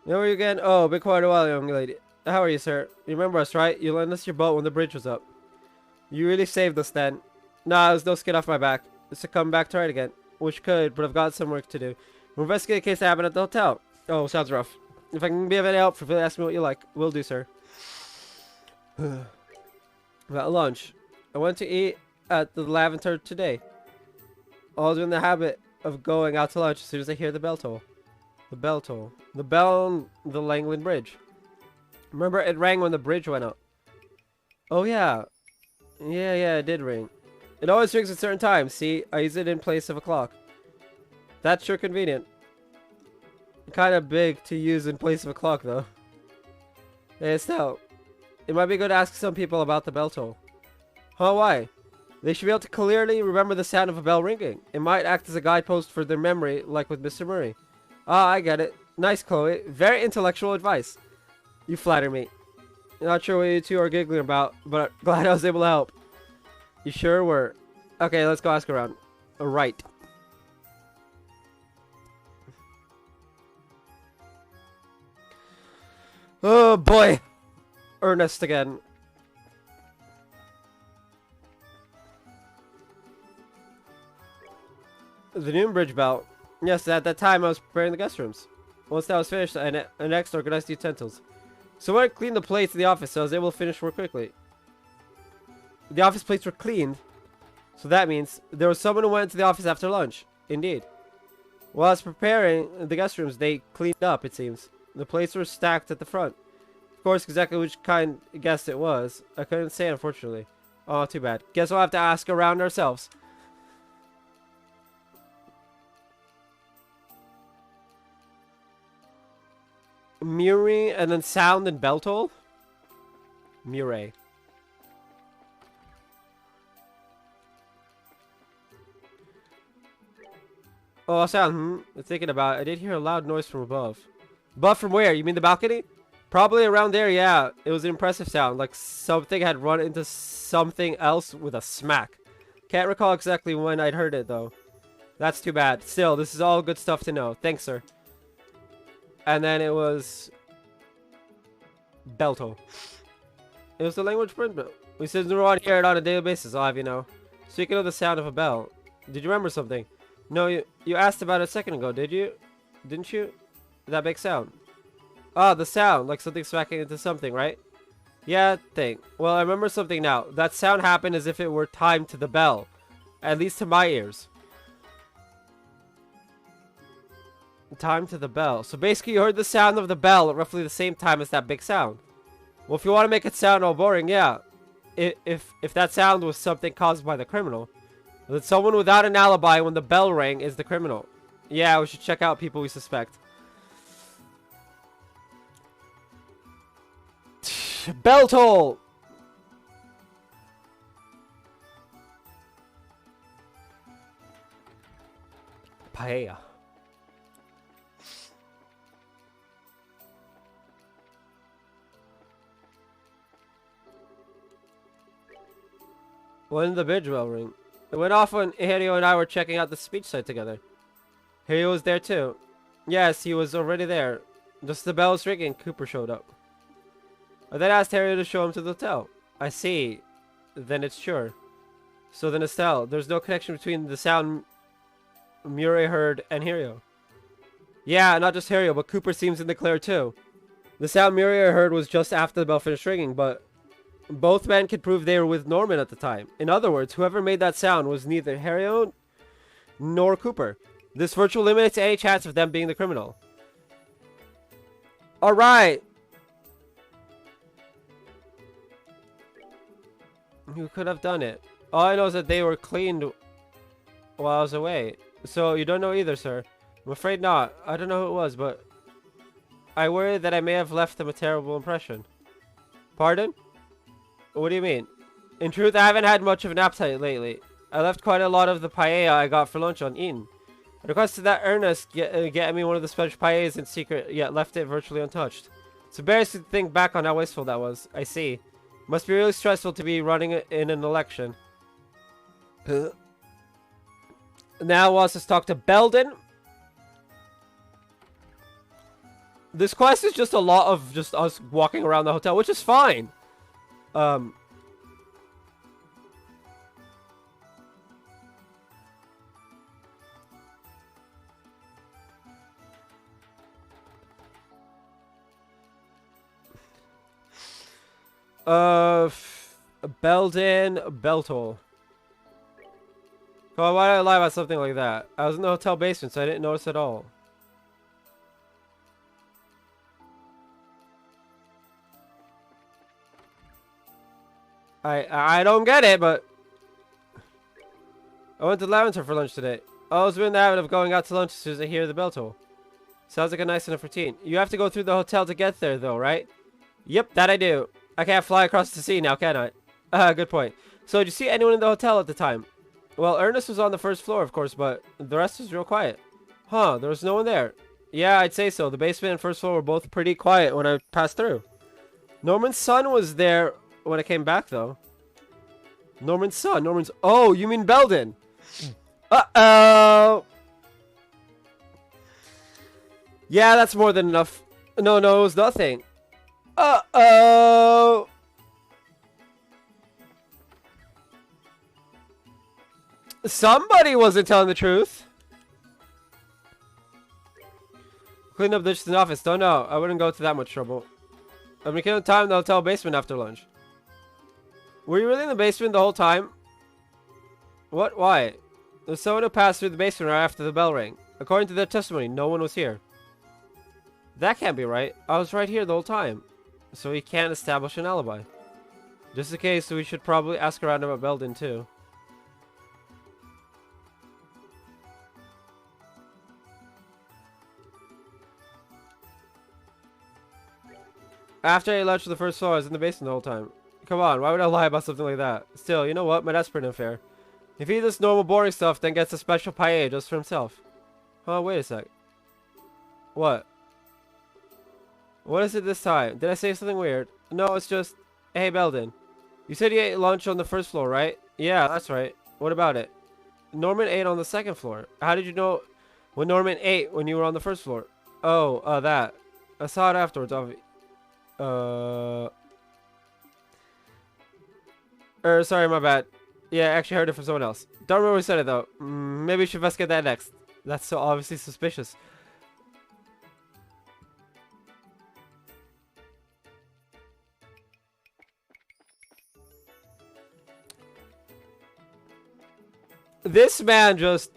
How are you again? Oh, been quite a while, young lady. How are you, sir? You remember us, right? You lent us your boat when the bridge was up. You really saved us then. Nah, there's no skin off my back. It's to come back to right again. Wish could, but I've got some work to do. We'll investigate a case that happened at the hotel. Oh, sounds rough. If I can be of any help, for ask me what you like. Will do, sir. About lunch. I went to eat at the Lavender today. I was in the habit of going out to lunch as soon as I hear the bell toll. The bell toll. The bell on the Langland Bridge. Remember, it rang when the bridge went up. Oh, yeah. Yeah, it did ring. It always rings at certain times. See, I use it in place of a clock. That's sure convenient. Kind of big to use in place of a clock, though. Hey, Estelle. It might be good to ask some people about the bell toll. Huh, why? They should be able to clearly remember the sound of a bell ringing. It might act as a guidepost for their memory, like with Mr. Murray. Ah, I get it. Nice, Chloe. Very intellectual advice. You flatter me. Not sure what you two are giggling about, but glad I was able to help. You sure were. Okay, let's go ask around. Right. Oh boy. Ernest again. The noon bridge bell. Yes, at that time I was preparing the guest rooms. Once that was finished, I next organized the utensils. So I cleaned the plates in the office, so I was able to finish work quickly. The office plates were cleaned, so that means there was someone who went to the office after lunch. Indeed. While I was preparing the guest rooms, they cleaned up, it seems. The plates were stacked at the front. course, exactly which kind guest it was. I couldn't say, unfortunately. Oh, too bad. Guess we'll have to ask around ourselves. Murray and then sound and bell toll? Murray. Oh, sound. Thinking about it. I did hear a loud noise from above. Above from where? You mean the balcony? Probably around there, yeah. It was an impressive sound. Like something had run into something else with a smack. Can't recall exactly when I'd heard it, though. That's too bad. Still, this is all good stuff to know. Thanks, sir. And then it was... Belto. It was the language print bill. We said we want to hear it on a daily basis, I'll have you know. Speaking of the sound of a bell, did you remember something? No, you asked about it a second ago, did you? Didn't you? That big sound. Ah, the sound, like something smacking into something, right? Yeah, thing. Well, I remember something now. That sound happened as if it were timed to the bell. At least to my ears. Time to the bell. So basically you heard the sound of the bell at roughly the same time as that big sound. Well, if you want to make it sound all boring, yeah. If that sound was something caused by the criminal, then someone without an alibi when the bell rang is the criminal. Yeah, we should check out people we suspect. Bell toll! Paella. When did the bridge bell ring? It went off when Hirio and I were checking out the speech site together. Hirio was there too. Yes, he was already there. Just the bell was ringing, Cooper showed up. I then asked Hirio to show him to the hotel. I see. Then it's sure. So then Estelle, there's no connection between the sound Murray heard and Hirio. Yeah, not just Hirio, but Cooper seems in the clear too. The sound Murray heard was just after the bell finished ringing, but both men could prove they were with Norman at the time. In other words, whoever made that sound was neither Hirio nor Cooper. This virtually eliminates any chance of them being the criminal. Alright! Who could have done it? All I know is that they were cleaned while I was away. So you don't know either, sir? I'm afraid not. I don't know who it was, but I worry that I may have left them a terrible impression. Pardon? What do you mean? In truth, I haven't had much of an appetite lately. I left quite a lot of the paella I got for lunch uneaten. I requested that Ernest get me one of the special paellas in secret, yet left it virtually untouched. It's embarrassing to think back on how wasteful that was. I see. Must be really stressful to be running in an election. Now wants us to talk to Belden. This quest is just a lot of just us walking around the hotel, which is fine. Belden Beltol. Oh, why did I lie about something like that? I was in the hotel basement, so I didn't notice at all. I don't get it, but I went to Lavender for lunch today. I was in the habit of going out to lunch as soon as I hear the bell toll. Sounds like a nice enough routine. You have to go through the hotel to get there, though, right? Yep, that I do. I can't fly across the sea now, can I? Good point. So, did you see anyone in the hotel at the time? Well, Ernest was on the first floor, of course, but the rest was real quiet. Huh, there was no one there. Yeah, I'd say so. The basement and first floor were both pretty quiet when I passed through. Norman's son was there when I came back, though. Norman's son. Oh, you mean Belden? Uh-oh. Yeah, that's more than enough. No, it was nothing. Uh-oh. Somebody wasn't telling the truth. Clean up dishes in the office. Don't know. I wouldn't go to that much trouble. I'm gonna kill time in the hotel basement after lunch. Were you really in the basement the whole time? What? Why? There's someone who passed through the basement right after the bell rang. According to their testimony, no one was here. That can't be right. I was right here the whole time. so he can't establish an alibi. Just in case, we should probably ask around about Belden too. After I ate lunch on the first floor, I was in the basement the whole time. Come on, why would I lie about something like that? Still, you know what? That's pretty unfair. If he eats this normal boring stuff, then gets a special paella just for himself. Oh, wait a sec. What? What is it this time? Did I say something weird? No, it's just... Hey, Belden. You said you ate lunch on the first floor, right? Yeah, that's right. What about it? Norman ate on the second floor. How did you know when Norman ate when you were on the first floor? Oh, that. I saw it afterwards, sorry, my bad. Yeah, I actually heard it from someone else. Don't remember who said it, though. Maybe we should investigate that next. That's so obviously suspicious. This man just...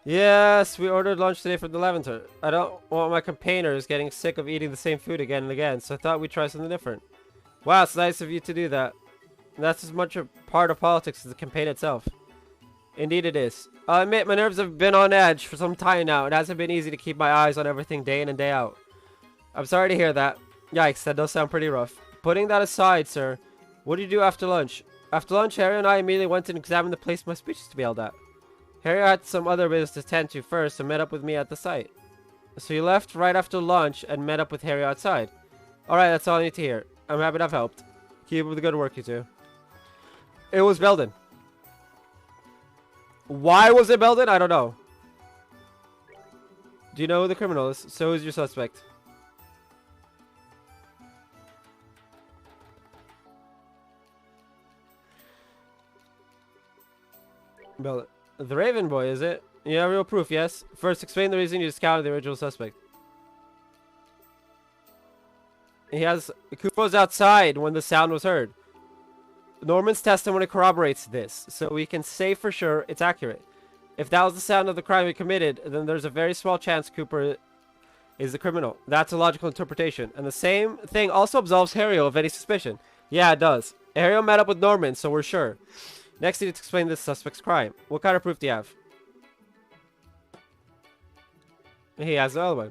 Yes, we ordered lunch today from the Levanter. I don't want my campaigners getting sick of eating the same food again and again, so I thought we'd try something different. Wow, it's nice of you to do that. That's as much a part of politics as the campaign itself. Indeed it is. I'll admit my nerves have been on edge for some time now. It hasn't been easy to keep my eyes on everything day in and day out. I'm sorry to hear that. Yikes, that does sound pretty rough. Putting that aside, sir, what did you do after lunch? After lunch, Harry and I immediately went and examined the place my speech is to be held at. Harry had some other business to tend to first and met up with me at the site. So you left right after lunch and met up with Harry outside. Alright, that's all I need to hear. I'm happy to have helped. Keep up the good work, you two. It was Belden. Why was it Belden? I don't know. Do you know who the criminal is? So who's your suspect? Belden. The Raven Boy, is it? Yeah, real proof, yes. First, explain the reason you discounted the original suspect. Koopa was outside when the sound was heard. Norman's testimony corroborates this, so we can say for sure it's accurate. If that was the sound of the crime he committed, then there's a very small chance Cooper is the criminal. That's a logical interpretation. And the same thing also absolves Harry of any suspicion. Yeah, it does. Harry met up with Norman, so we're sure. Next, you need to explain this suspect's crime. What kind of proof do you have? He has an alibi.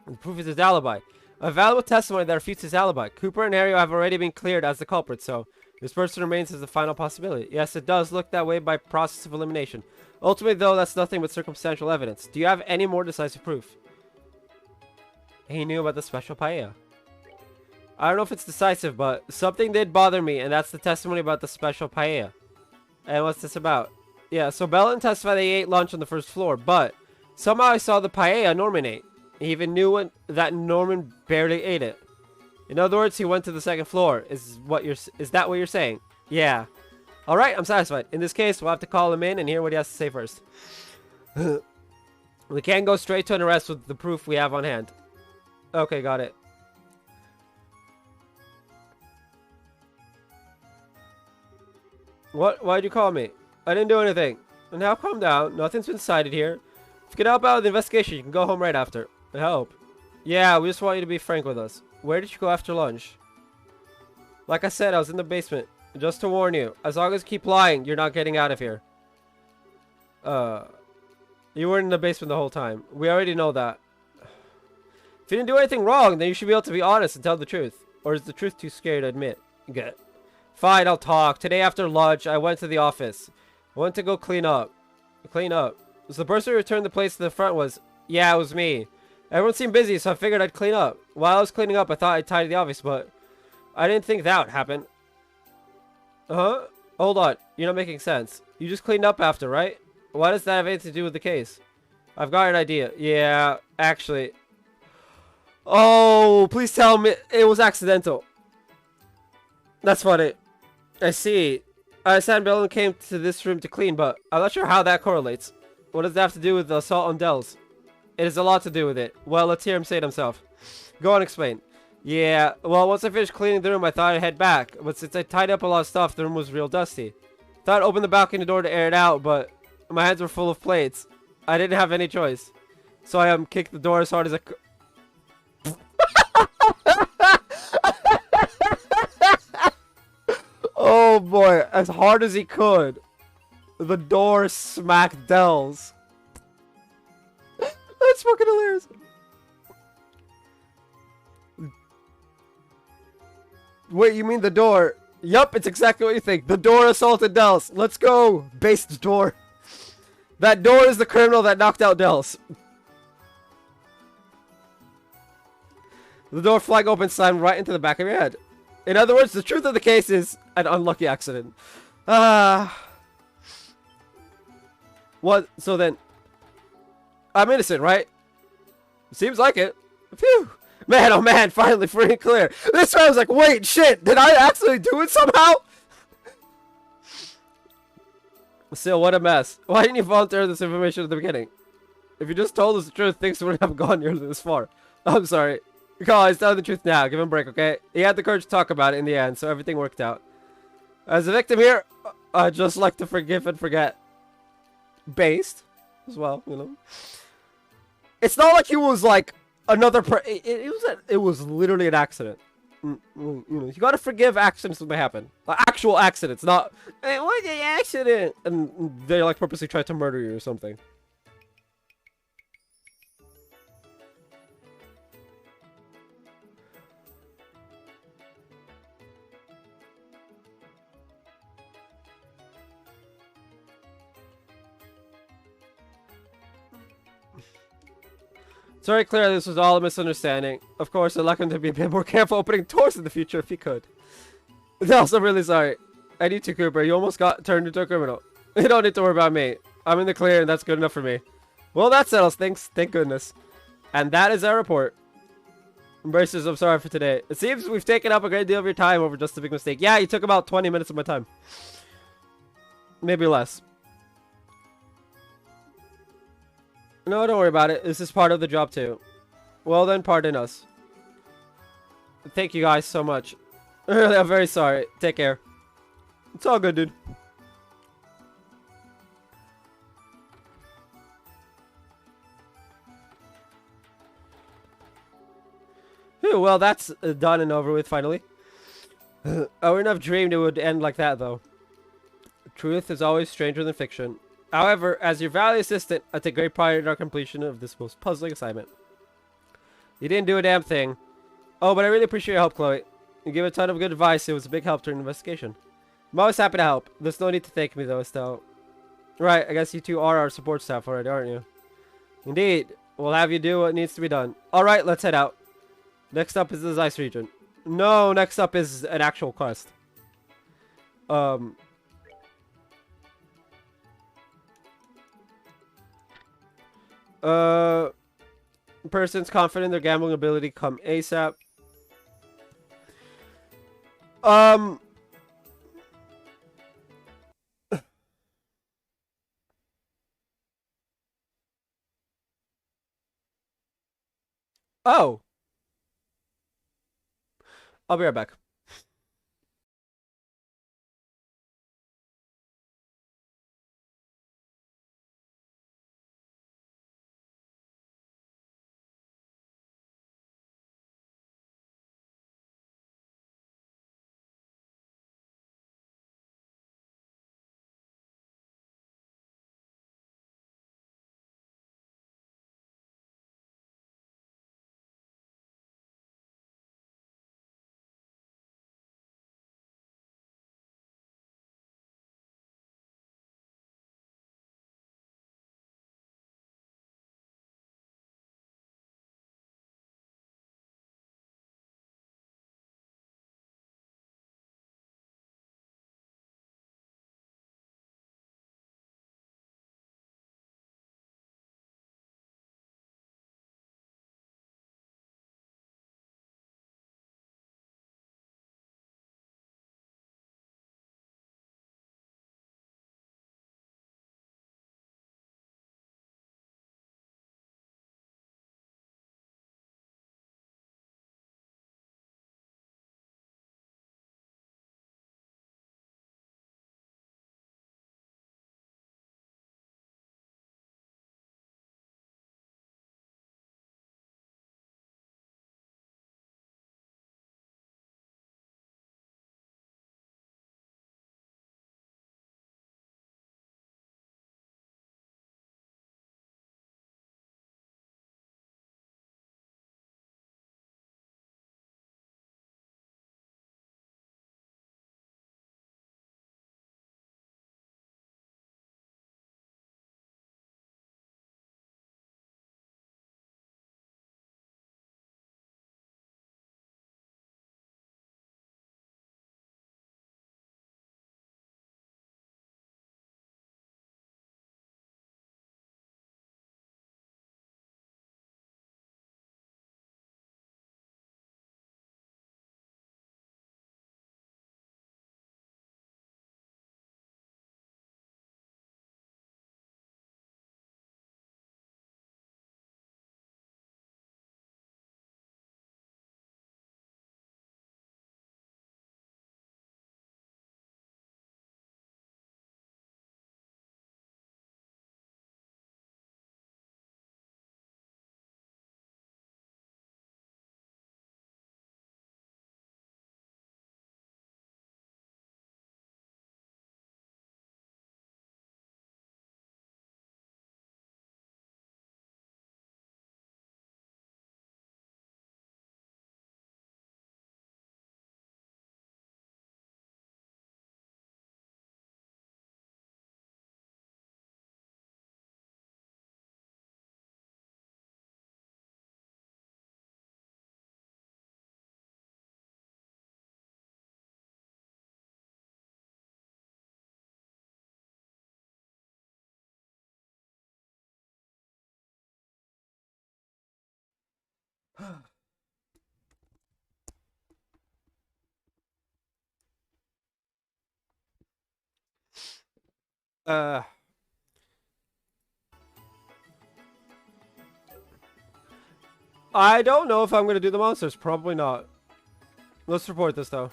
The proof is his alibi. A valuable testimony that refutes his alibi. Cooper and Harry have already been cleared as the culprits, so this person remains as the final possibility. Yes, it does look that way by process of elimination. Ultimately, though, that's nothing but circumstantial evidence. Do you have any more decisive proof? He knew about the special paella. I don't know if it's decisive, but something did bother me, and that's the testimony about the special paella. And what's this about? Yeah, so Belden testified they ate lunch on the first floor, but somehow I saw the paella Norman ate. He even knew that Norman barely ate it. In other words, he went to the second floor. Is that what you're saying? Yeah. Alright, I'm satisfied. In this case, we'll have to call him in and hear what he has to say first. We can't go straight to an arrest with the proof we have on hand. Okay, got it. What? Why'd you call me? I didn't do anything. Now calm down. Nothing's been decided here. If you can help out with the investigation, you can go home right after. Help. Yeah, we just want you to be frank with us. Where did you go after lunch? Like I said, I was in the basement. Just to warn you, as long as you keep lying, you're not getting out of here. You weren't in the basement the whole time. We already know that. If you didn't do anything wrong, then you should be able to be honest and tell the truth. Or is the truth too scary to admit? Good. Fine, I'll talk. Today after lunch, I went to the office. I went to go clean up. So the person who returned the place to the front was... Yeah, it was me. Everyone seemed busy, so I figured I'd clean up. While I was cleaning up, I thought I'd tidy the office, but... I didn't think that would happen. Huh? Hold on. You're not making sense. You just cleaned up after, right? Why does that have anything to do with the case? I've got an idea. Yeah, actually... Oh, please tell me it was accidental. That's funny. I see. I understand Belden came to this room to clean, but I'm not sure how that correlates. What does that have to do with the assault on Dells? It has a lot to do with it. Well, let's hear him say it himself. Go on, explain. Yeah, well, once I finished cleaning the room, I thought I'd head back. But since I tied up a lot of stuff, the room was real dusty. Thought I'd open the balcony door to air it out, but my hands were full of plates. I didn't have any choice. So I kicked the door as hard as I could. as hard as he could, the door smacked Dells. That's fucking hilarious. Wait, you mean the door? Yup, it's exactly what you think. The door assaulted Dells. Let's go, based door. That door is the criminal that knocked out Dells. The door flying open slammed right into the back of your head. In other words, the truth of the case is an unlucky accident. What? So then, I'm innocent, right? Seems like it. Phew. Man, oh man, finally free and clear. This time I was like, wait, shit, did I actually do it somehow? Still, what a mess. Why didn't you volunteer this information at the beginning? If you just told us the truth, things wouldn't have gone nearly this far. I'm sorry. Guys, tell the truth now. Give him a break, okay? He had the courage to talk about it in the end, so everything worked out. As a victim here, I'd just like to forgive and forget. Based, as well, you know. It's not like he was like another it was literally an accident. You know, you gotta forgive accidents when they happen. Like, actual accidents, not hey, what an accident, and they like purposely try to murder you or something. It's very clear this was all a misunderstanding. Of course, I'd like him to be a bit more careful opening doors in the future if he could. Also, I'm really sorry. I need to, Cooper. You almost got turned into a criminal. You don't need to worry about me. I'm in the clear, and that's good enough for me. Well, that settles things. Thank goodness. And that is our report. Embraces, I'm sorry for today. It seems we've taken up a great deal of your time over just a big mistake. Yeah, you took about 20 minutes of my time. Maybe less. No, don't worry about it. This is part of the job too. Well then, pardon us. Thank you guys so much. Really, I'm very sorry. Take care. It's all good, dude. Phew, well, that's done and over with, finally. I wouldn't have dreamed it would end like that, though. Truth is always stranger than fiction. However, as your valued assistant, I take great pride in our completion of this most puzzling assignment. You didn't do a damn thing. Oh, but I really appreciate your help, Chloe. You gave a ton of good advice. It was a big help during the investigation. I'm always happy to help. There's no need to thank me, though, Estelle. Right, I guess you two are our support staff already, aren't you? Indeed. We'll have you do what needs to be done. Alright, let's head out. Next up is the Zeiss region. No, next up is an actual quest. Person's confident in their gambling ability come ASAP. Oh. I'll be right back. uh. I don't know if I'm gonna do the monsters. Probably not. Let's report this though.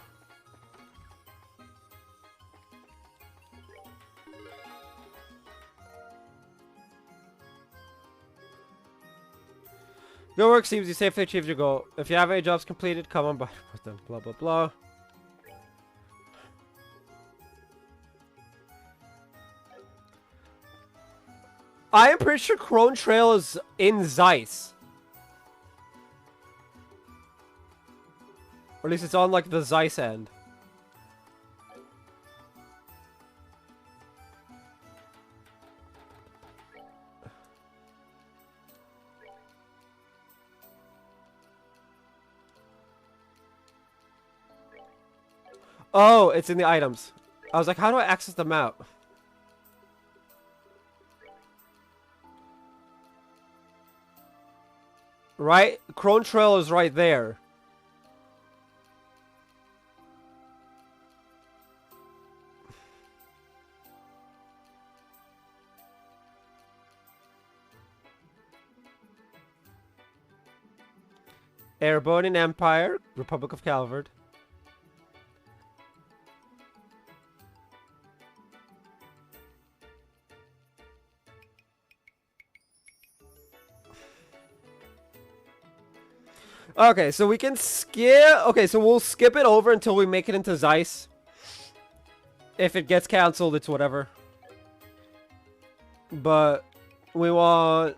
Good work, seems you safely achieved your goal. If you have any jobs completed, come on by with them. Blah blah blah. I am pretty sure Crone Trail is in Zeiss. Or at least it's on like the Zeiss end. Oh, it's in the items. I was like, how do I access the map? Right? Crone Trail is right there. Airborne Empire, Republic of Calvard. Okay, so we can skip. Okay, so we'll skip it over until we make it into Zeiss. If it gets cancelled, it's whatever. But we want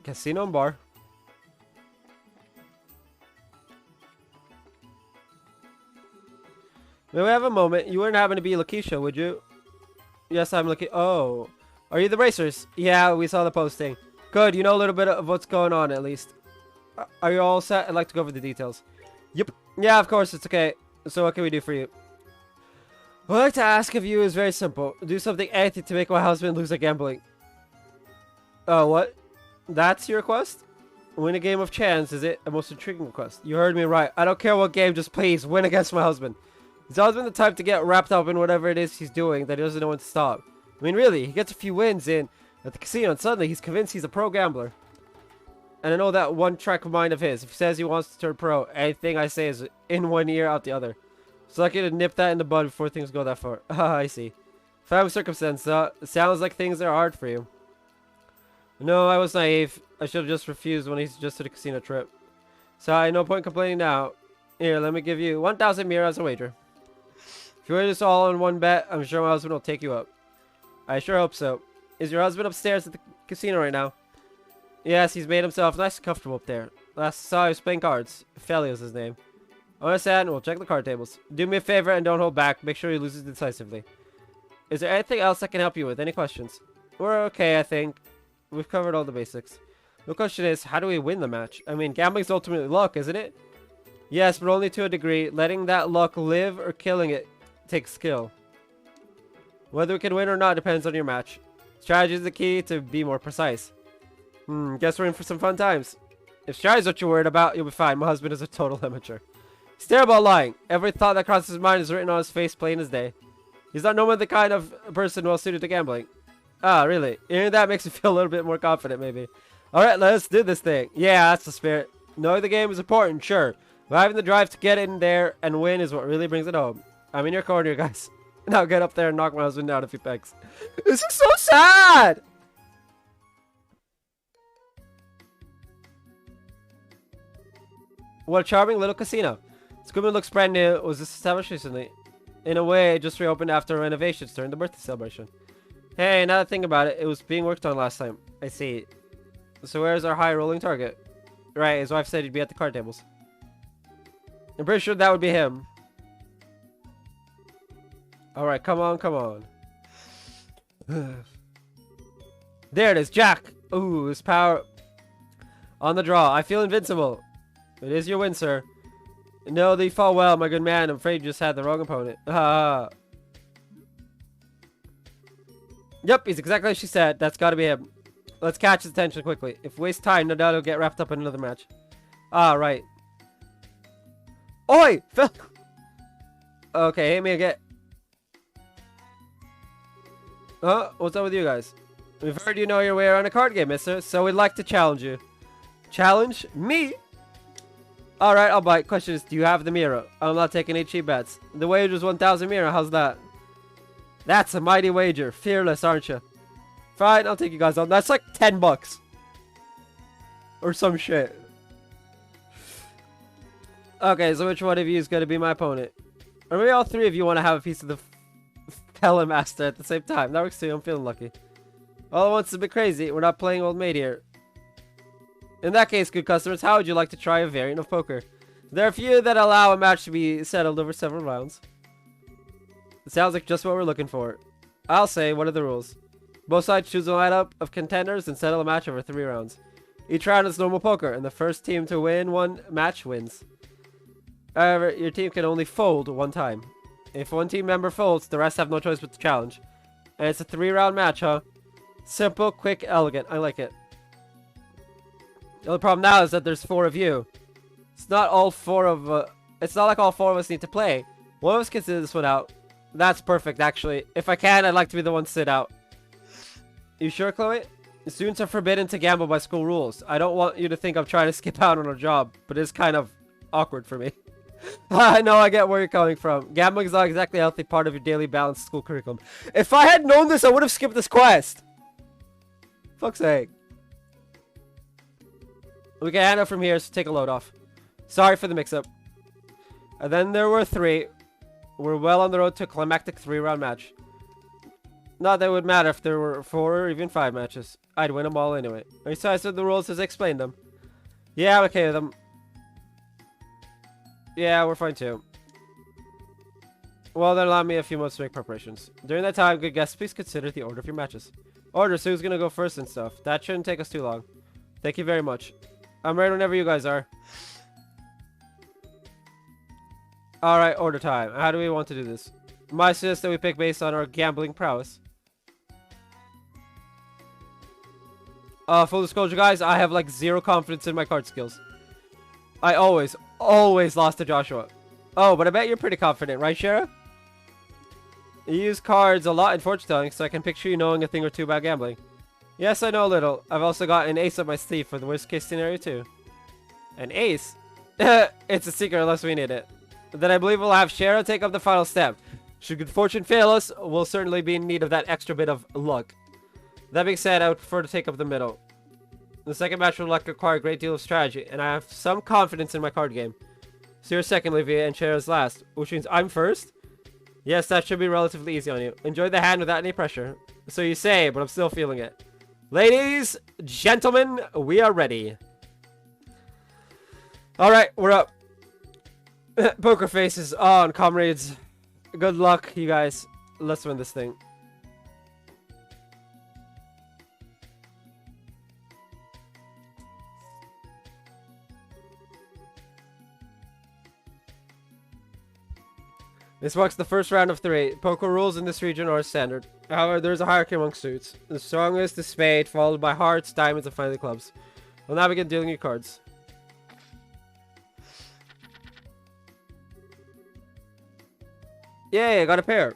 Casino and Bar. May we have a moment? You wouldn't happen to be Lakeisha, would you? Yes, I'm looking. Oh. Are you the racers? Yeah, we saw the posting. Good, you know a little bit of what's going on at least. Are you all set? I'd like to go over the details. Yep. Yeah, of course, it's okay. So what can we do for you? What I'd like to ask of you is very simple. Do something, anything to make my husband lose at gambling. Oh, what? That's your request? Win a game of chance, is it? A most intriguing request. You heard me right. I don't care what game, just please win against my husband. He's always been the type to get wrapped up in whatever it is he's doing that he doesn't know when to stop. I mean, really, he gets a few wins in at the casino and suddenly he's convinced he's a pro gambler. And I know that one track mind of his. If he says he wants to turn pro, anything I say is in one ear, out the other. So I can nip that in the bud before things go that far. Ah, I see. Family circumstance, it sounds like things are hard for you. No, I was naive. I should have just refused when he suggested a casino trip. So I no point complaining now. Here, let me give you 1,000 mira as a wager. If you win this all on one bet, I'm sure my husband will take you up. I sure hope so. Is your husband upstairs at the casino right now? Yes, he's made himself nice and comfortable up there. Last I saw he was playing cards. Feli was his name. I understand, we'll check the card tables. Do me a favor and don't hold back. Make sure he loses decisively. Is there anything else I can help you with? Any questions? We're okay, I think. We've covered all the basics. The question is, how do we win the match? I mean, gambling's ultimately luck, isn't it? Yes, but only to a degree. Letting that luck live or killing it takes skill. Whether we can win or not depends on your match. Strategy is the key to be more precise. Guess we're in for some fun times. If strategy's what you're worried about, you'll be fine. My husband is a total amateur. He's terrible at lying. Every thought that crosses his mind is written on his face plain as day. He's not normally the kind of person well suited to gambling. Ah, really? Hearing that makes me feel a little bit more confident, maybe. Alright, let's do this thing. Yeah, that's the spirit. Knowing the game is important, sure. But having the drive to get in there and win is what really brings it home. I'm in your corner, guys. Now get up there and knock my husband down if he begs. This is so sad! What a charming little casino. Squidman looks brand new. It was established recently. In a way, it just reopened after renovations during the birthday celebration. Hey, now that I think about it, it was being worked on last time. I see. So where's our high rolling target? Right, his wife said he'd be at the card tables. I'm pretty sure that would be him. Alright, come on, come on. There it is, Jack! Ooh, his power on the draw. I feel invincible. It is your win, sir. No, they fall well, my good man. I'm afraid you just had the wrong opponent. Yep, he's exactly like she said. That's gotta be him. Let's catch his attention quickly. If we waste time, no doubt he'll get wrapped up in another match. Ah, right. Oi! Phil! Okay, hit me again. Huh? What's up with you guys? We've heard you know your way around a card game, mister, so we'd like to challenge you. Challenge? Me? Alright, I'll bite. Question is, do you have the mirror? I'm not taking any cheap bets. The wager's 1,000 mirror, how's that? That's a mighty wager. Fearless, aren't you? Fine, I'll take you guys on. That's like 10 bucks. Or some shit. Okay, so which one of you is going to be my opponent? Or maybe all three of you want to have a piece of the Telemaster at the same time. That works too, I'm feeling lucky. All at once is a bit crazy. We're not playing old maid here. In that case, good customers, how would you like to try a variant of poker? There are a few that allow a match to be settled over several rounds. It sounds like just what we're looking for. I'll say, what are the rules? Both sides choose a lineup of contenders and settle a match over 3 rounds. Each round is normal poker, and the first team to win one match wins. However, your team can only fold 1 time. If one team member folds, the rest have no choice but to challenge. And it's a 3-round match, huh? Simple, quick, elegant. I like it. The only problem now is that there's 4 of you. It's not all 4 of it's not like all 4 of us need to play. One of us can sit this one out. That's perfect, actually. If I can, I'd like to be the one to sit out. You sure, Chloe? Students are forbidden to gamble by school rules. I don't want you to think I'm trying to skip out on a job, but it's kind of awkward for me. I know, I get where you're coming from. Gambling is not exactly a healthy part of your daily balanced school curriculum. If I had known this, I would have skipped this quest. Fuck's sake. We can handle from here, so take a load off. Sorry for the mix-up. And then there were 3. We're well on the road to a climactic 3-round match. Not that it would matter if there were 4 or even 5 matches. I'd win them all anyway. Are you satisfied with the rules as I explained them? Yeah, I'm okay with them. Yeah, we're fine too. Well, then allow me a few months to make preparations. During that time, good guests, please consider the order of your matches. Order, so who's gonna go first and stuff. That shouldn't take us too long. Thank you very much. I'm ready whenever you guys are. Alright, order time. How do we want to do this? My suggest that we pick based on our gambling prowess. Full disclosure, guys, I have like 0 confidence in my card skills. I always lost to Joshua. Oh, but I bet you're pretty confident, right, Shara? You use cards a lot in fortune telling, so I can picture you knowing a thing or two about gambling. Yes, I know a little. I've also got an ace up my sleeve for the worst case scenario too. An ace? It's a secret unless we need it. Then I believe we'll have Shara take up the final step. Should good fortune fail us, we'll certainly be in need of that extra bit of luck. That being said, I would prefer to take up the middle. The second match will require a great deal of strategy, and I have some confidence in my card game. So you're second, Livia, and Shara's last, which means I'm first? Yes, that should be relatively easy on you. Enjoy the hand without any pressure. So you say, but I'm still feeling it. Ladies, gentlemen, we are ready. Alright, we're up. Poker faces on, comrades. Good luck, you guys. Let's win this thing. This marks the first round of 3. Poker rules in this region are standard. However, there's a hierarchy among suits. The strongest is spade, followed by hearts, diamonds, and finally clubs. We'll now begin dealing you cards. Yay, I got a pair.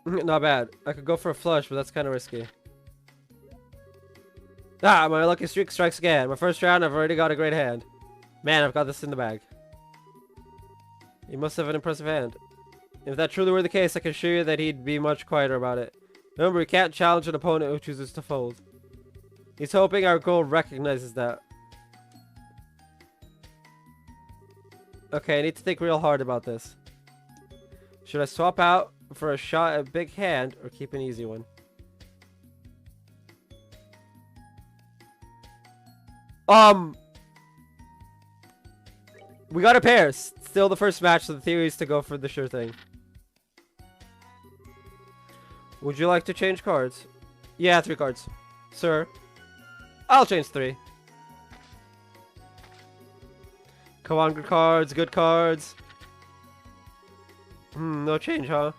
Not bad. I could go for a flush, but that's kind of risky. Ah, my lucky streak strikes again. My first round, I've already got a great hand. Man, I've got this in the bag. You must have an impressive hand. If that truly were the case, I can assure you that he'd be much quieter about it. Remember, we can't challenge an opponent who chooses to fold. He's hoping our goal recognizes that. Okay, I need to think real hard about this. Should I swap out for a shot at big hand or keep an easy one? We got a pair. Still the first match, so the theory is to go for the sure thing. Would you like to change cards? Yeah, 3 cards. Sir. I'll change 3. Come on, good cards, good cards. No change, huh?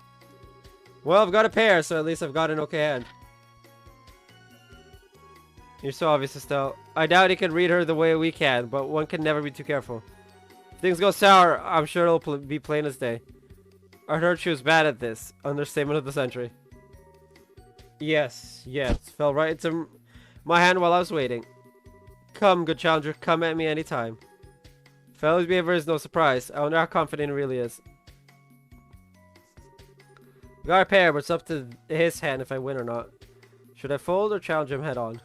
Well, I've got a pair, so at least I've got an okay hand. You're so obvious, Estelle. I doubt he can read her the way we can, but one can never be too careful. If things go sour, I'm sure it'll be plain as day. I heard she was bad at this. Understatement of the century. Yes, yes. Fell right into my hand while I was waiting. Come, good challenger, come at me anytime. Fellow's behavior is no surprise. I wonder how confident he really is. We got a pair, but it's up to his hand if I win or not. Should I fold or challenge him head on?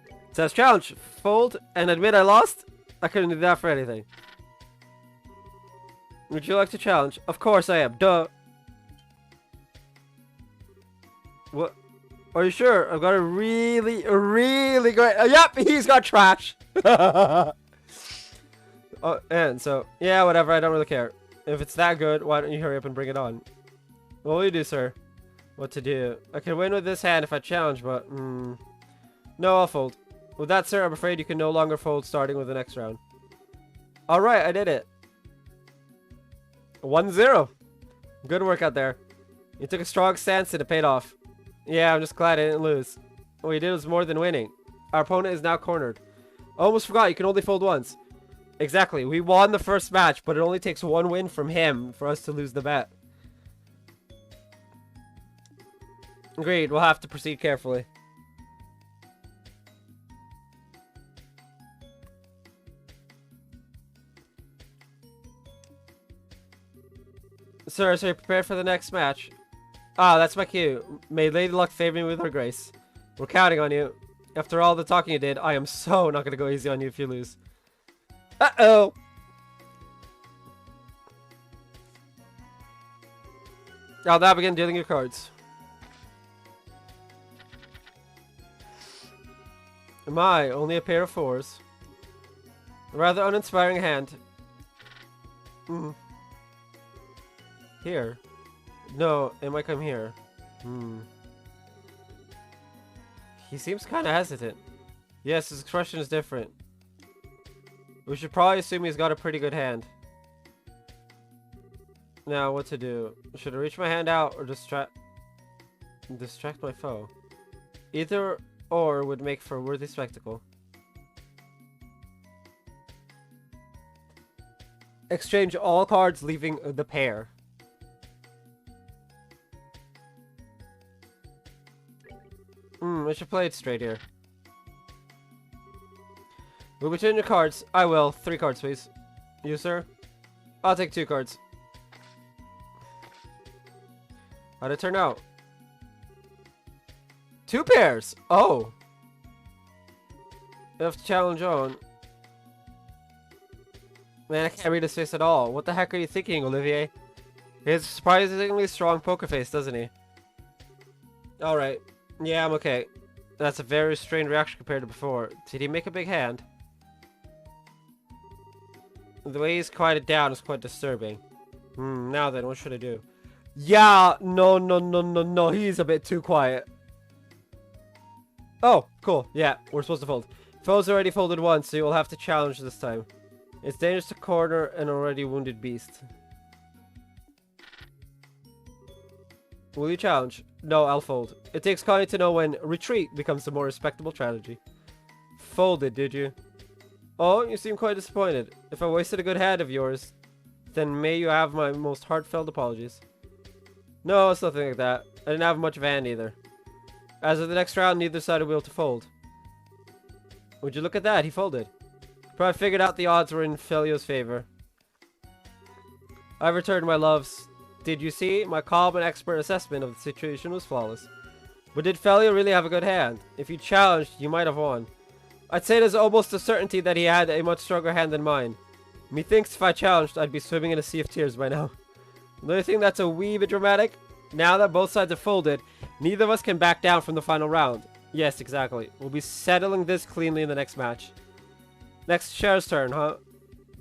It says challenge. Fold and admit I lost? I couldn't do that for anything. Would you like to challenge? Of course I am. Duh. What? Are you sure? I've got a really great... yep, he's got trash. And so, yeah, whatever. I don't really care. If it's that good, why don't you hurry up and bring it on? What will you do, sir? What to do? I can win with this hand if I challenge, but... no, I'll fold. With that, sir, I'm afraid you can no longer fold starting with the next round. Alright, I did it. 1-0. Good work out there. You took a strong stance and it paid off. Yeah, I'm just glad I didn't lose. What you did was more than winning. Our opponent is now cornered. I almost forgot, you can only fold once. Exactly, we won the first match, but it only takes one win from him for us to lose the bet. Agreed, we'll have to proceed carefully. Sir, so you're prepared for the next match? Ah, that's my cue. May Lady Luck favor me with her grace. We're counting on you. After all the talking you did, I am so not gonna go easy on you if you lose. Uh-oh! I'll now begin dealing your cards. Am I only a pair of fours? A rather uninspiring hand. Here. No, it might come here. He seems kind of hesitant. Yes, his expression is different. We should probably assume he's got a pretty good hand. Now, what to do? Should I reach my hand out or distract my foe? Either or would make for a worthy spectacle. Exchange all cards, leaving the pair. I should play it straight here. Will we change your cards? I will. 3 cards, please. You, sir? I'll take 2 cards. How'd it turn out? 2 pairs! Oh! You have to challenge on. Man, I can't read his face at all. What the heck are you thinking, Olivier? He has a surprisingly strong poker face, doesn't he? Alright. Yeah, I'm okay. That's a very strange reaction compared to before. Did he make a big hand? The way he's quieted down is quite disturbing. Now then, what should I do? Yeah, no, he's a bit too quiet. Oh, cool. Yeah, we're supposed to fold. Foe's already folded once, so you'll have to challenge this time. It's dangerous to corner an already wounded beast. Will you challenge? No, I'll fold. It takes cunning to know when retreat becomes a more respectable strategy. Folded, did you? Oh, you seem quite disappointed. If I wasted a good hand of yours, then may you have my most heartfelt apologies. No, it's nothing like that. I didn't have much of a hand either. As of the next round, neither side will be able to fold. Would you look at that? He folded. Probably figured out the odds were in Felio's favor. I returned my loves. Did you see? My calm and expert assessment of the situation was flawless. But did Felio really have a good hand? If you challenged, you might have won. I'd say there's almost a certainty that he had a much stronger hand than mine. Methinks if I challenged, I'd be swimming in a sea of tears by now. The only thing that's a wee bit dramatic, now that both sides have folded, neither of us can back down from the final round. Yes, exactly. We'll be settling this cleanly in the next match. Next, Cher's turn, huh?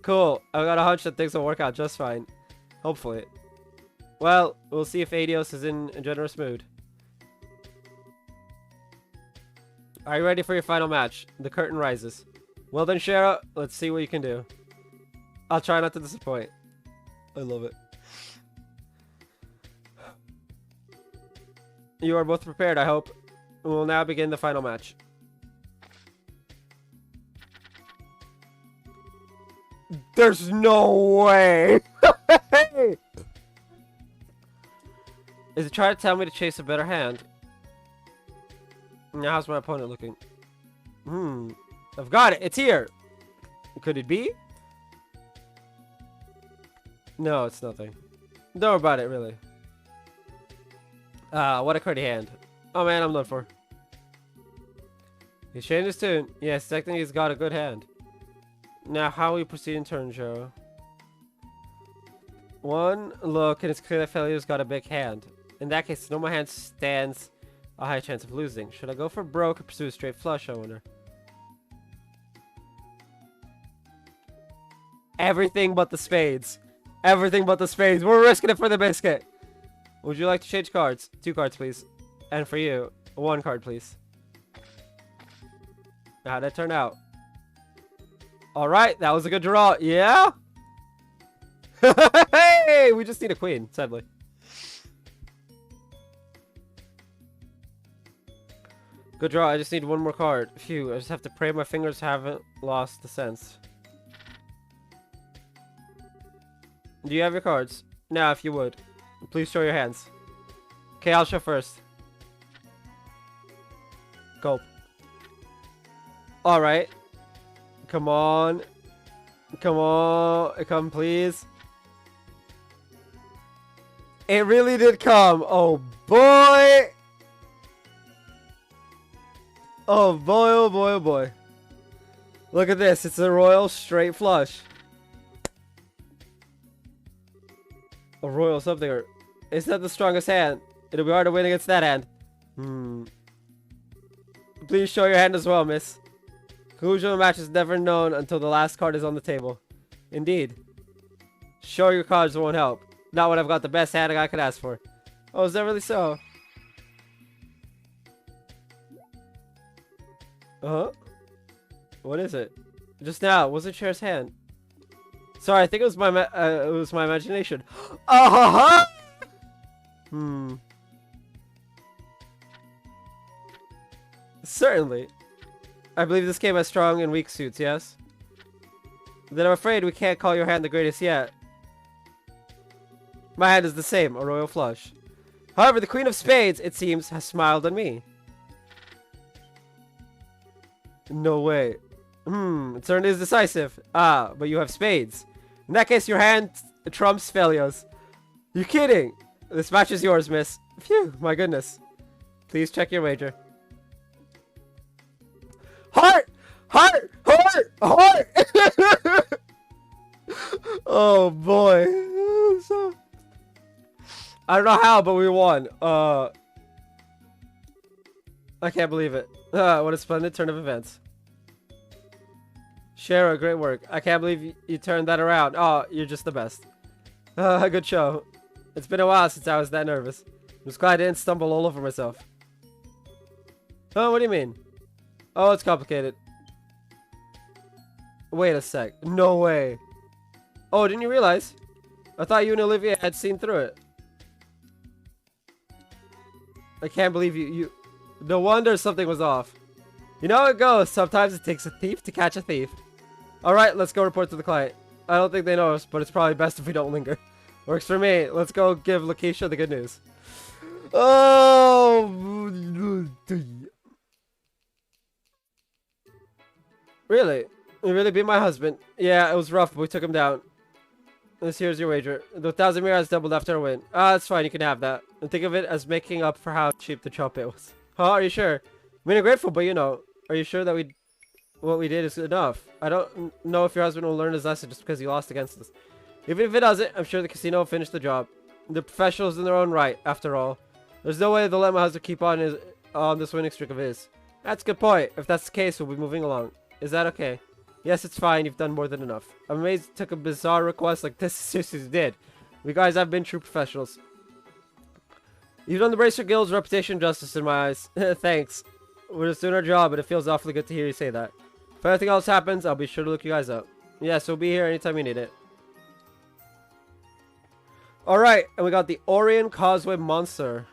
Cool. I've got a hunch that things will work out just fine. Hopefully. Well, we'll see if Adios is in a generous mood. Are you ready for your final match? The curtain rises. Well then, Shara, let's see what you can do. I'll try not to disappoint. I love it. You are both prepared, I hope. We'll now begin the final match. There's no way! Is it trying to tell me to chase a better hand? Now how's my opponent looking? I've got it! It's here! Could it be? No, it's nothing. Don't worry about it, really. What a cruddy hand. Oh man, I'm done for. He's changed his tune. Yes, technically he's got a good hand. Now, how will we proceed in turn, Joe? One look, and it's clear that Felia's got a big hand. In that case, no, my hand stands a high chance of losing. Should I go for broke or pursue a straight flush, I wonder? Everything but the spades. Everything but the spades. We're risking it for the biscuit. Would you like to change cards? 2 cards, please. And for you, 1 card, please. How'd that turn out? Alright, that was a good draw. Yeah? Hey! We just need a queen, sadly. Good draw. I just need 1 more card. Phew, I just have to pray my fingers haven't lost the sense. Do you have your cards? Now, if you would. Please show your hands. Okay, I'll show first. Gulp. Alright. Come on. Come on. Come, please. It really did come. Oh, boy. Oh, boy, oh, boy, oh, boy. Look at this. It's a royal straight flush. A royal something, or it's not the strongest hand. It'll be hard to win against that hand. Please show your hand as well, miss. Conclusion of the match is never known until the last card is on the table. Indeed. Show your cards won't help. Not when I've got the best hand I could ask for. Oh, is that really so? What is it? Just now, wasn't Cher's hand? Sorry, I think it was my imagination. Certainly. I believe this game has strong and weak suits, yes? Then I'm afraid we can't call your hand the greatest yet. My hand is the same, a royal flush. However, the Queen of Spades, it seems, has smiled on me. No way. Turn is decisive. Ah, but you have spades. In that case, your hand trumps Felia's. You kidding? This match is yours, miss. Phew, my goodness. Please check your wager. Heart! Heart! Heart! Heart! Oh, boy. I don't know how, but we won. I can't believe it. What a splendid turn of events. Shara, great work. I can't believe you turned that around. Oh, you're just the best. Good show. It's been a while since I was that nervous. I'm just glad I didn't stumble all over myself. Oh, what do you mean? Oh, it's complicated. Wait a sec. No way. Oh, didn't you realize? I thought you and Olivia had seen through it. I can't believe you... No wonder something was off. You know how it goes. Sometimes it takes a thief to catch a thief. Alright, let's go report to the client. I don't think they know us, but it's probably best if we don't linger. Works for me. Let's go give Lakeisha the good news. Oh! Really? You really beat my husband? Yeah, it was rough, but we took him down. Here's your wager. The 1,000 mirrors has doubled after a win. Ah, that's fine. You can have that. And think of it as making up for how cheap the chop it was. Huh? Are you sure? I mean, I'm grateful, but you know. Are you sure that what we did is enough? I don't know if your husband will learn his lesson just because he lost against us. Even if it doesn't, I'm sure the casino will finish the job. They're professionals in their own right, after all. There's no way they'll let my husband keep on this winning streak of his. That's a good point. If that's the case, we'll be moving along. Is that okay? Yes, it's fine. You've done more than enough. I'm amazed it took a bizarre request like this seriously did. You guys have been true professionals. You've done the Bracer Guild's reputation justice in my eyes. Thanks. We're just doing our job, and it feels awfully good to hear you say that. If anything else happens, I'll be sure to look you guys up. Yeah, so be here anytime you need it. Alright, and we got the Orion Causeway Monster.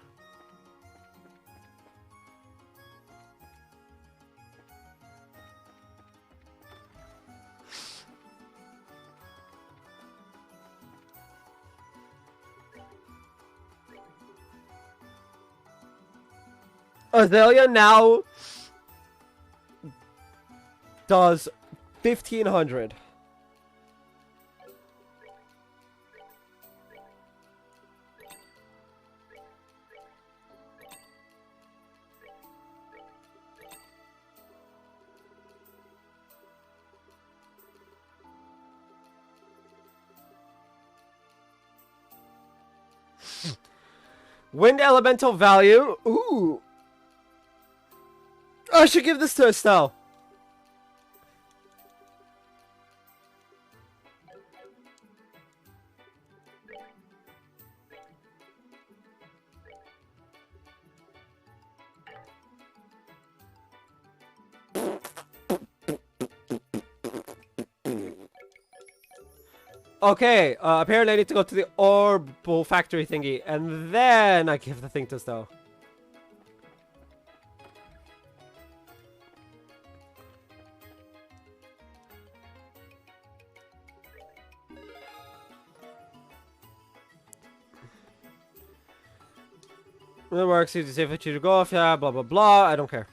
Azalea now does 1,500. Wind elemental value. Ooh. I should give this to Estelle. Okay, apparently I need to go to the Orbital Factory thingy, and then I give the thing to Estelle. It works, easy, safe for you to go off, yeah, blah blah blah, I don't care.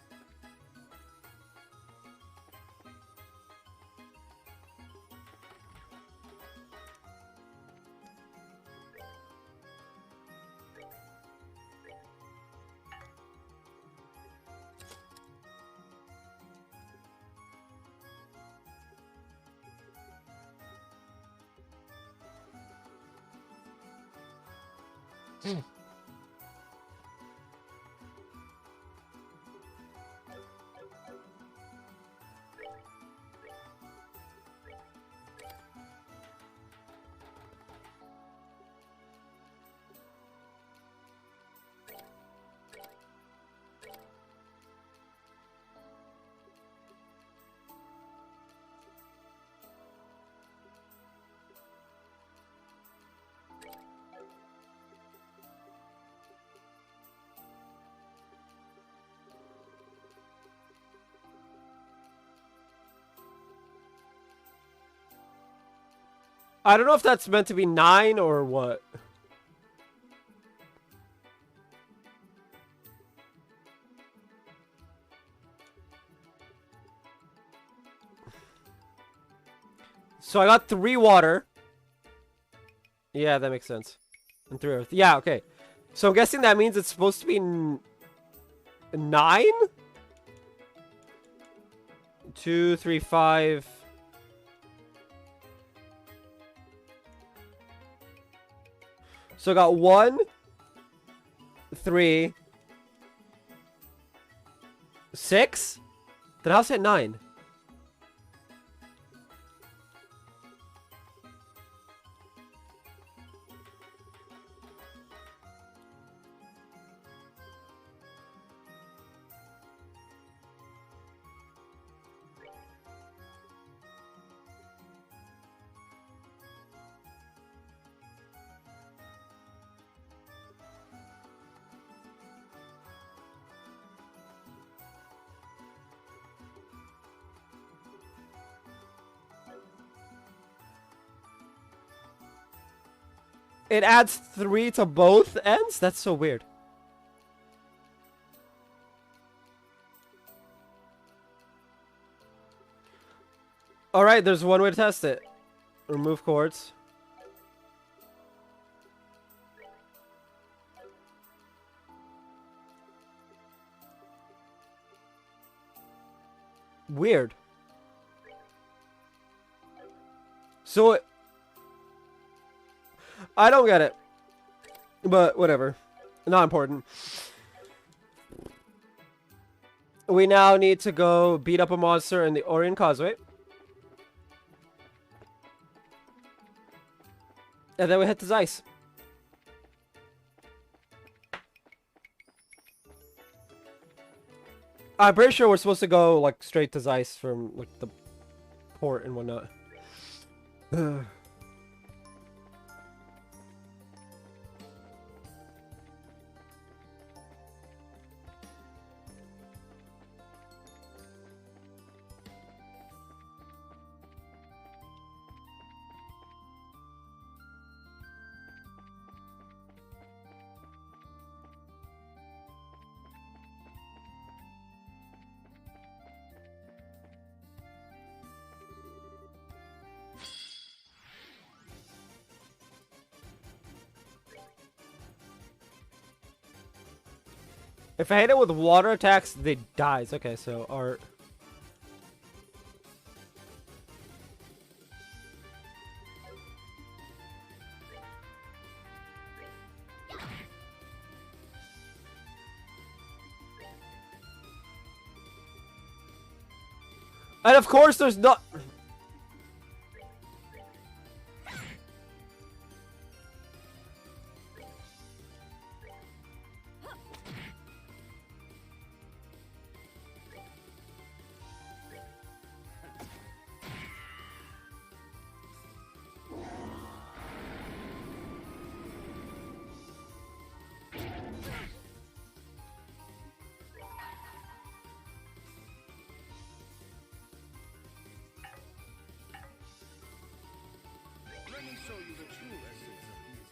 I don't know if that's meant to be 9 or what. So I got 3 water. Yeah, that makes sense. And 3 earth. Yeah, okay. So I'm guessing that means it's supposed to be 9? 2, 3, 5. So I got 1, 3, 6. Then how's it 9? It adds 3 to both ends? That's so weird. Alright, there's one way to test it. Remove cords. Weird. So I don't get it. But whatever. Not important. We now need to go beat up a monster in the Orion Causeway. And then we head to Zeiss. I'm pretty sure we're supposed to go like straight to Zeiss from like the port and whatnot. If I hit it with water attacks, they dies. Okay, so art. And of course, there's not. Let me show you the true essence of easy.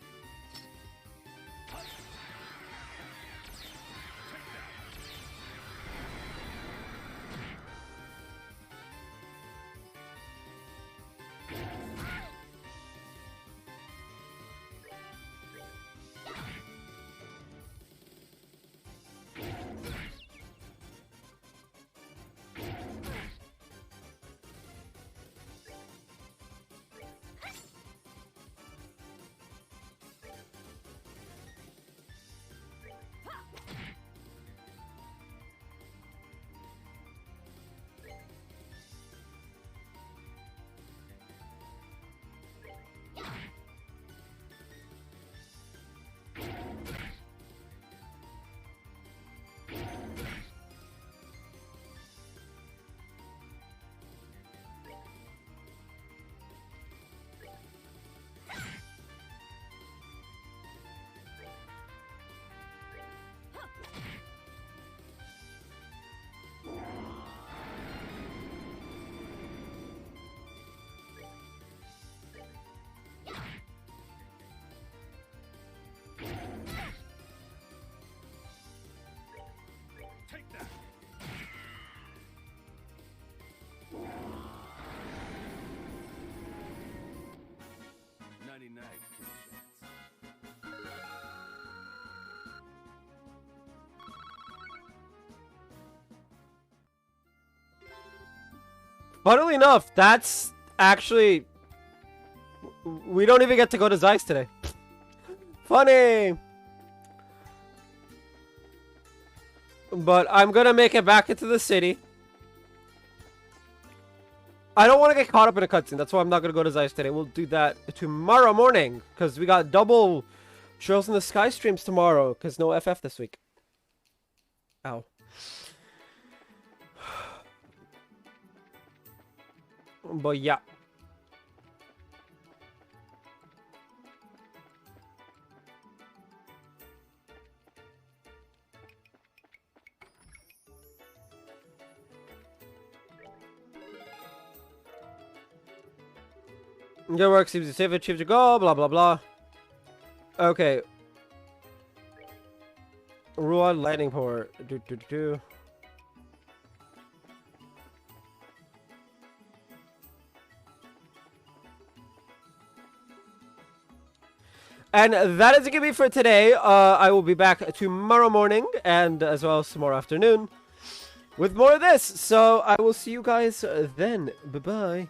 Take that. 99 chance. Funnily enough, that's actually... We don't even get to go to Zeiss today. Funny! But I'm gonna make it back into the city. I don't want to get caught up in a cutscene. That's why I'm not gonna go to Zeiss today. We'll do that tomorrow morning. Because we got double Trails in the Sky streams tomorrow. Because no FF this week. Ow. But yeah. Your work seems to save achieved your goal, blah blah blah. Okay. Ruan landing port. And that is it gonna be for today. I will be back tomorrow morning and as well as tomorrow afternoon with more of this. So I will see you guys then. Bye bye.